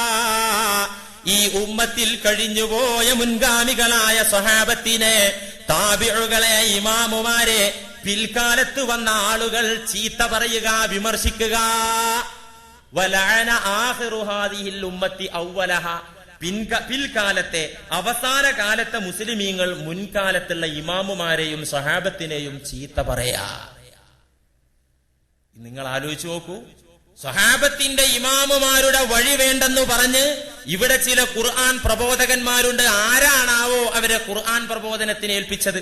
ഈ ഉമ്മത്തിൽ കഴിഞ്ഞുപോയ മുൻഗാമികളായ സ്വഹാബത്തിനെ, താബിഉകളെ, ഇമാമുമാരെ, പിൽക്കാലത്ത് വന്ന ആളുകൾ ചീത്ത പറയുക, വിമർശിക്കുക. വലഅന ആഖിറു ഹാദിഹിൽ ഉമ്മത്തി അവ്വലഹാ, പിൽക്കാലത്തെ അവസാന കാലത്തെ മുസ്ലിമീങ്ങൾ മുൻകാലത്തുള്ള ഇമാമുമാരെയും സ്വഹാബത്തിനെയും ചീത്ത പറയാ. നിങ്ങൾ ആലോചിച്ചു നോക്കൂ, സ്വഹാബത്തിന്റെ ഇമാമുമാരുടെ വഴി വേണ്ടെന്ന് പറഞ്ഞ് ഇവിടെ ചില ഖുർആൻ പ്രബോധകന്മാരുണ്ട്. ആരാണാവോ അവരെ ഖുർആൻ പ്രബോധനത്തിന് ഏൽപ്പിച്ചത്?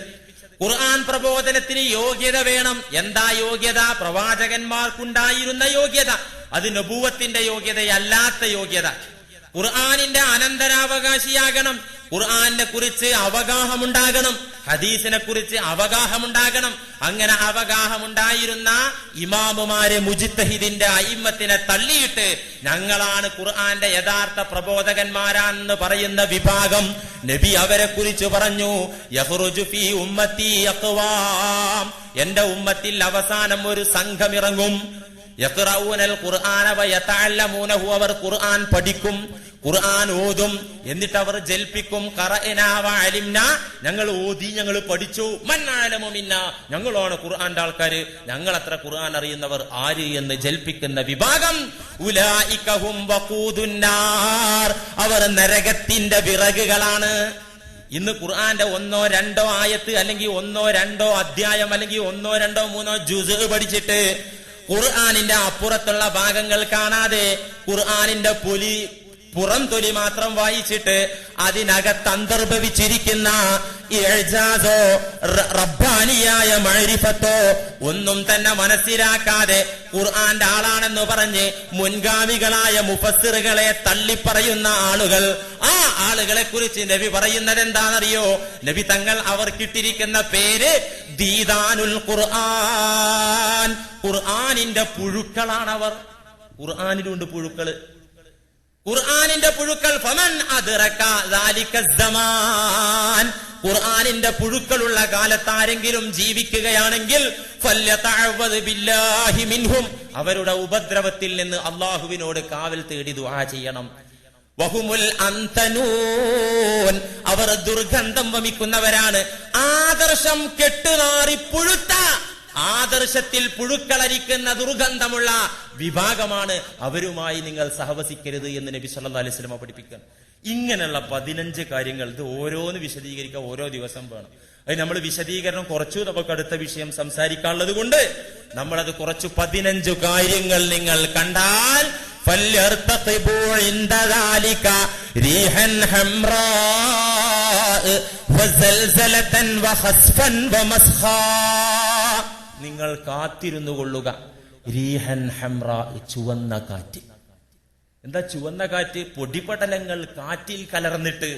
ഖുർആൻ പ്രബോധനത്തിന് യോഗ്യത വേണം. എന്താ യോഗ്യത? പ്രവാചകന്മാർക്കുണ്ടായിരുന്ന യോഗ്യത. അത് നബുവത്തിന്റെ യോഗ്യതയല്ലാത്ത യോഗ്യത. ഖുർആനിന്റെ അനന്തരാവകാശിയാകണം. ഖുർആനെ കുറിച്ച് അവഗാഹമുണ്ടാകണം. ഹദീസിനെ കുറിച്ച് അവഗാഹമുണ്ടാകണം. അങ്ങനെ അവഗാഹമുണ്ടായിരുന്ന ഇമാമുമാരെ, മുജ്തഹിദിന്റെ അയിമ്മത്തിനെ തള്ളിയിട്ട് ഞങ്ങളാണ് ഖുർആന്റെ യഥാർത്ഥ പ്രബോധകന്മാരാണെന്ന് പറയുന്ന വിഭാഗം, നബി അവരെ കുറിച്ച് പറഞ്ഞു, യഖ്റുജു ഫീ ഉമ്മത്തി അഖ്വാം, എന്റെ ഉമ്മത്തിൽ അവസാനം ഒരു സംഘമിറങ്ങും. യഖ്റഊനൽ ഖുർആന വയതഅല്ലമൂനഹു, അവർ ഖുർആൻ പഠിക്കും, ഖുർആൻ ഓതും, എന്നിട്ട് അവർ ജൽപ്പിക്കും. ഖറഅനാ വഅലിംനാ, ഞങ്ങൾ ഓതി, ഞങ്ങൾ പഠിച്ചു. മൻ അഅലമു മിന്നാ, ഞങ്ങളാണ് ഖുർആന്റെ ആൾക്കാര്, ഞങ്ങൾ അത്ര ഖുർആൻ അറിയുന്നവർ ആര് എന്ന് ജൽപ്പിക്കുന്ന വിഭാഗം. ഉലൈക ഹും വഖൂദുന്നാർ, അവർ നരകത്തിന്റെ വിറകുകളാണ്. ഇന്ന് ഖുർആന്റെ 1, 2 ആയത്ത്, അല്ലെങ്കിൽ 1, 2 അധ്യായം, അല്ലെങ്കിൽ 1, 2, 3 ജുസ് പഠിച്ചിട്ട് ഖുർആനിന്റെ അപ്പുറത്തുള്ള ഭാഗങ്ങൾ കാണാതെ ഖുർആനിന്റെ പുറം തൊലി മാത്രം വായിച്ചിട്ട് അതിനകത്ത് അന്തർഭവിച്ചിരിക്കുന്ന ഇഅ്ജാസോ റബ്ബാനിയായ മഅരിഫത്തോ ഒന്നും തന്നെ മനസ്സിലാക്കാതെ ഖുർആന്റെ ആളാണെന്ന് പറഞ്ഞ് മുൻഗാമികളായ മുഫസ്സിറുകളെ തള്ളിപ്പറയുന്ന ആളുകൾ, ആ ആളുകളെ കുറിച്ച് നബി പറയുന്നത് എന്താണെന്നറിയോ? നബി തങ്ങൾ അവർക്കിട്ടിരിക്കുന്ന പേര് ദീദാനുൽ ഖുർആൻ, ഖുർആനിന്റെ പുഴുക്കളാണവർ. ഖുർആനിലുണ്ട് പുഴുക്കള്, ഖുർആനിന്റെ പുഴുക്കൾ. ഫമൻ അദ്റക ദാലിക സമാൻ, ഖുർആനിന്റെ പുഴുക്കളുള്ള കാലത്ത് ആരെങ്കിലും ജീവിക്കുകയാണെങ്കിൽ ഫല്യതഅവദ് ബില്ലാഹി മിൻഹും, അവരുടെ ഉപദ്രവത്തിൽ നിന്ന് അല്ലാഹുവിനോട് കാവൽ തേടി ദുആ ചെയ്യണം. വഹുമുൽ അന്തനൂൻ, അവർ ദുർഗന്ധം വമിക്കുന്നവരാണ്. ആദർശം കെട്ടുനാറി പുഴുത്ത, ആദർശത്തിൽ പുഴുക്കളരിക്കുന്ന ദുർഗന്ധമുള്ള വിഭാഗമാണ്. അവരുമായി നിങ്ങൾ സഹവസിക്കരുത് എന്ന് നബി സല്ലല്ലാഹു അലൈഹി വസല്ലം പഠിപ്പിക്കാൻ. ഇങ്ങനെയുള്ള 15 കാര്യങ്ങൾ, ഇത് ഓരോന്ന് വിശദീകരിക്കാൻ ഓരോ ദിവസം വേണം. അത് നമ്മൾ വിശദീകരണം കുറച്ചു, നമുക്ക് അടുത്ത വിഷയം സംസാരിക്കാനുള്ളത് കൊണ്ട് നമ്മളത് കുറച്ചു 15 കാര്യങ്ങൾ നിങ്ങൾ കണ്ടാൽ ഫല്യർതഖിബു ഇൻദ ദാലിക റീഹൻ ഹംറാ വസൽസലതൻ വഖസ്ഫൻ വമസ്ഖാ, നിങ്ങൾ കാത്തിരുന്നു കൊള്ളുക. റീഹൻ ഹംറാ, ചുവന്ന കാറ്റ്. എന്താ ചുവന്ന കാറ്റ്? പൊടിപടലങ്ങൾ കാറ്റിൽ കലർന്നിട്ട്,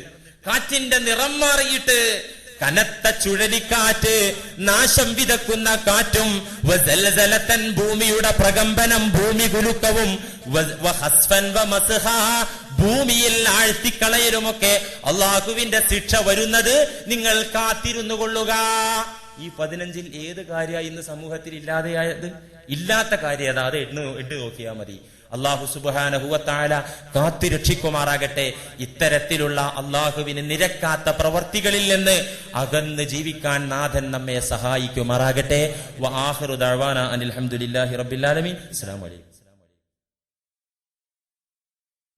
കാറ്റിന്റെ നിറം മാറിയിട്ട്, കനത്ത ചുഴലിക്കാറ്റ്, നാശം വിതക്കുന്ന കാറ്റും, വസൽസലതൻ, ഭൂമിയുടെ പ്രകമ്പനം, ഭൂമി കുലുക്കവും, വഖസ്ഫൻ വമസ്ഖാ, ഭൂമിയിൽ ആഴ്ത്തിക്കളയലുമൊക്കെ അള്ളാഹുവിന്റെ ശിക്ഷ വരുന്നത് നിങ്ങൾ കാത്തിരുന്നു കൊള്ളുക. ഈ 15 ഏത് കാര്യമായി ഇന്ന് സമൂഹത്തിൽ ഇല്ലാതെയായത്? ഇല്ലാത്ത കാര്യം ഏതാ? അത് എണ്ണു നോക്കിയാൽ മതി. അള്ളാഹു സുബ്ഹാനഹു വ തആല കാത്തുരക്ഷിക്കുമാറാകട്ടെ. ഇത്തരത്തിലുള്ള അള്ളാഹുവിന് നിരക്കാത്ത പ്രവർത്തികളിൽ നിന്ന് അകന്ന് ജീവിക്കാൻ നാഥൻ നമ്മെ സഹായിക്കുമാറാകട്ടെ. വ ആഖിറു ദഅവാന അനിൽ ഹംദുലില്ലാഹി റബ്ബിൽ ആലമീൻ. അസ്സലാമു അലൈക്കും.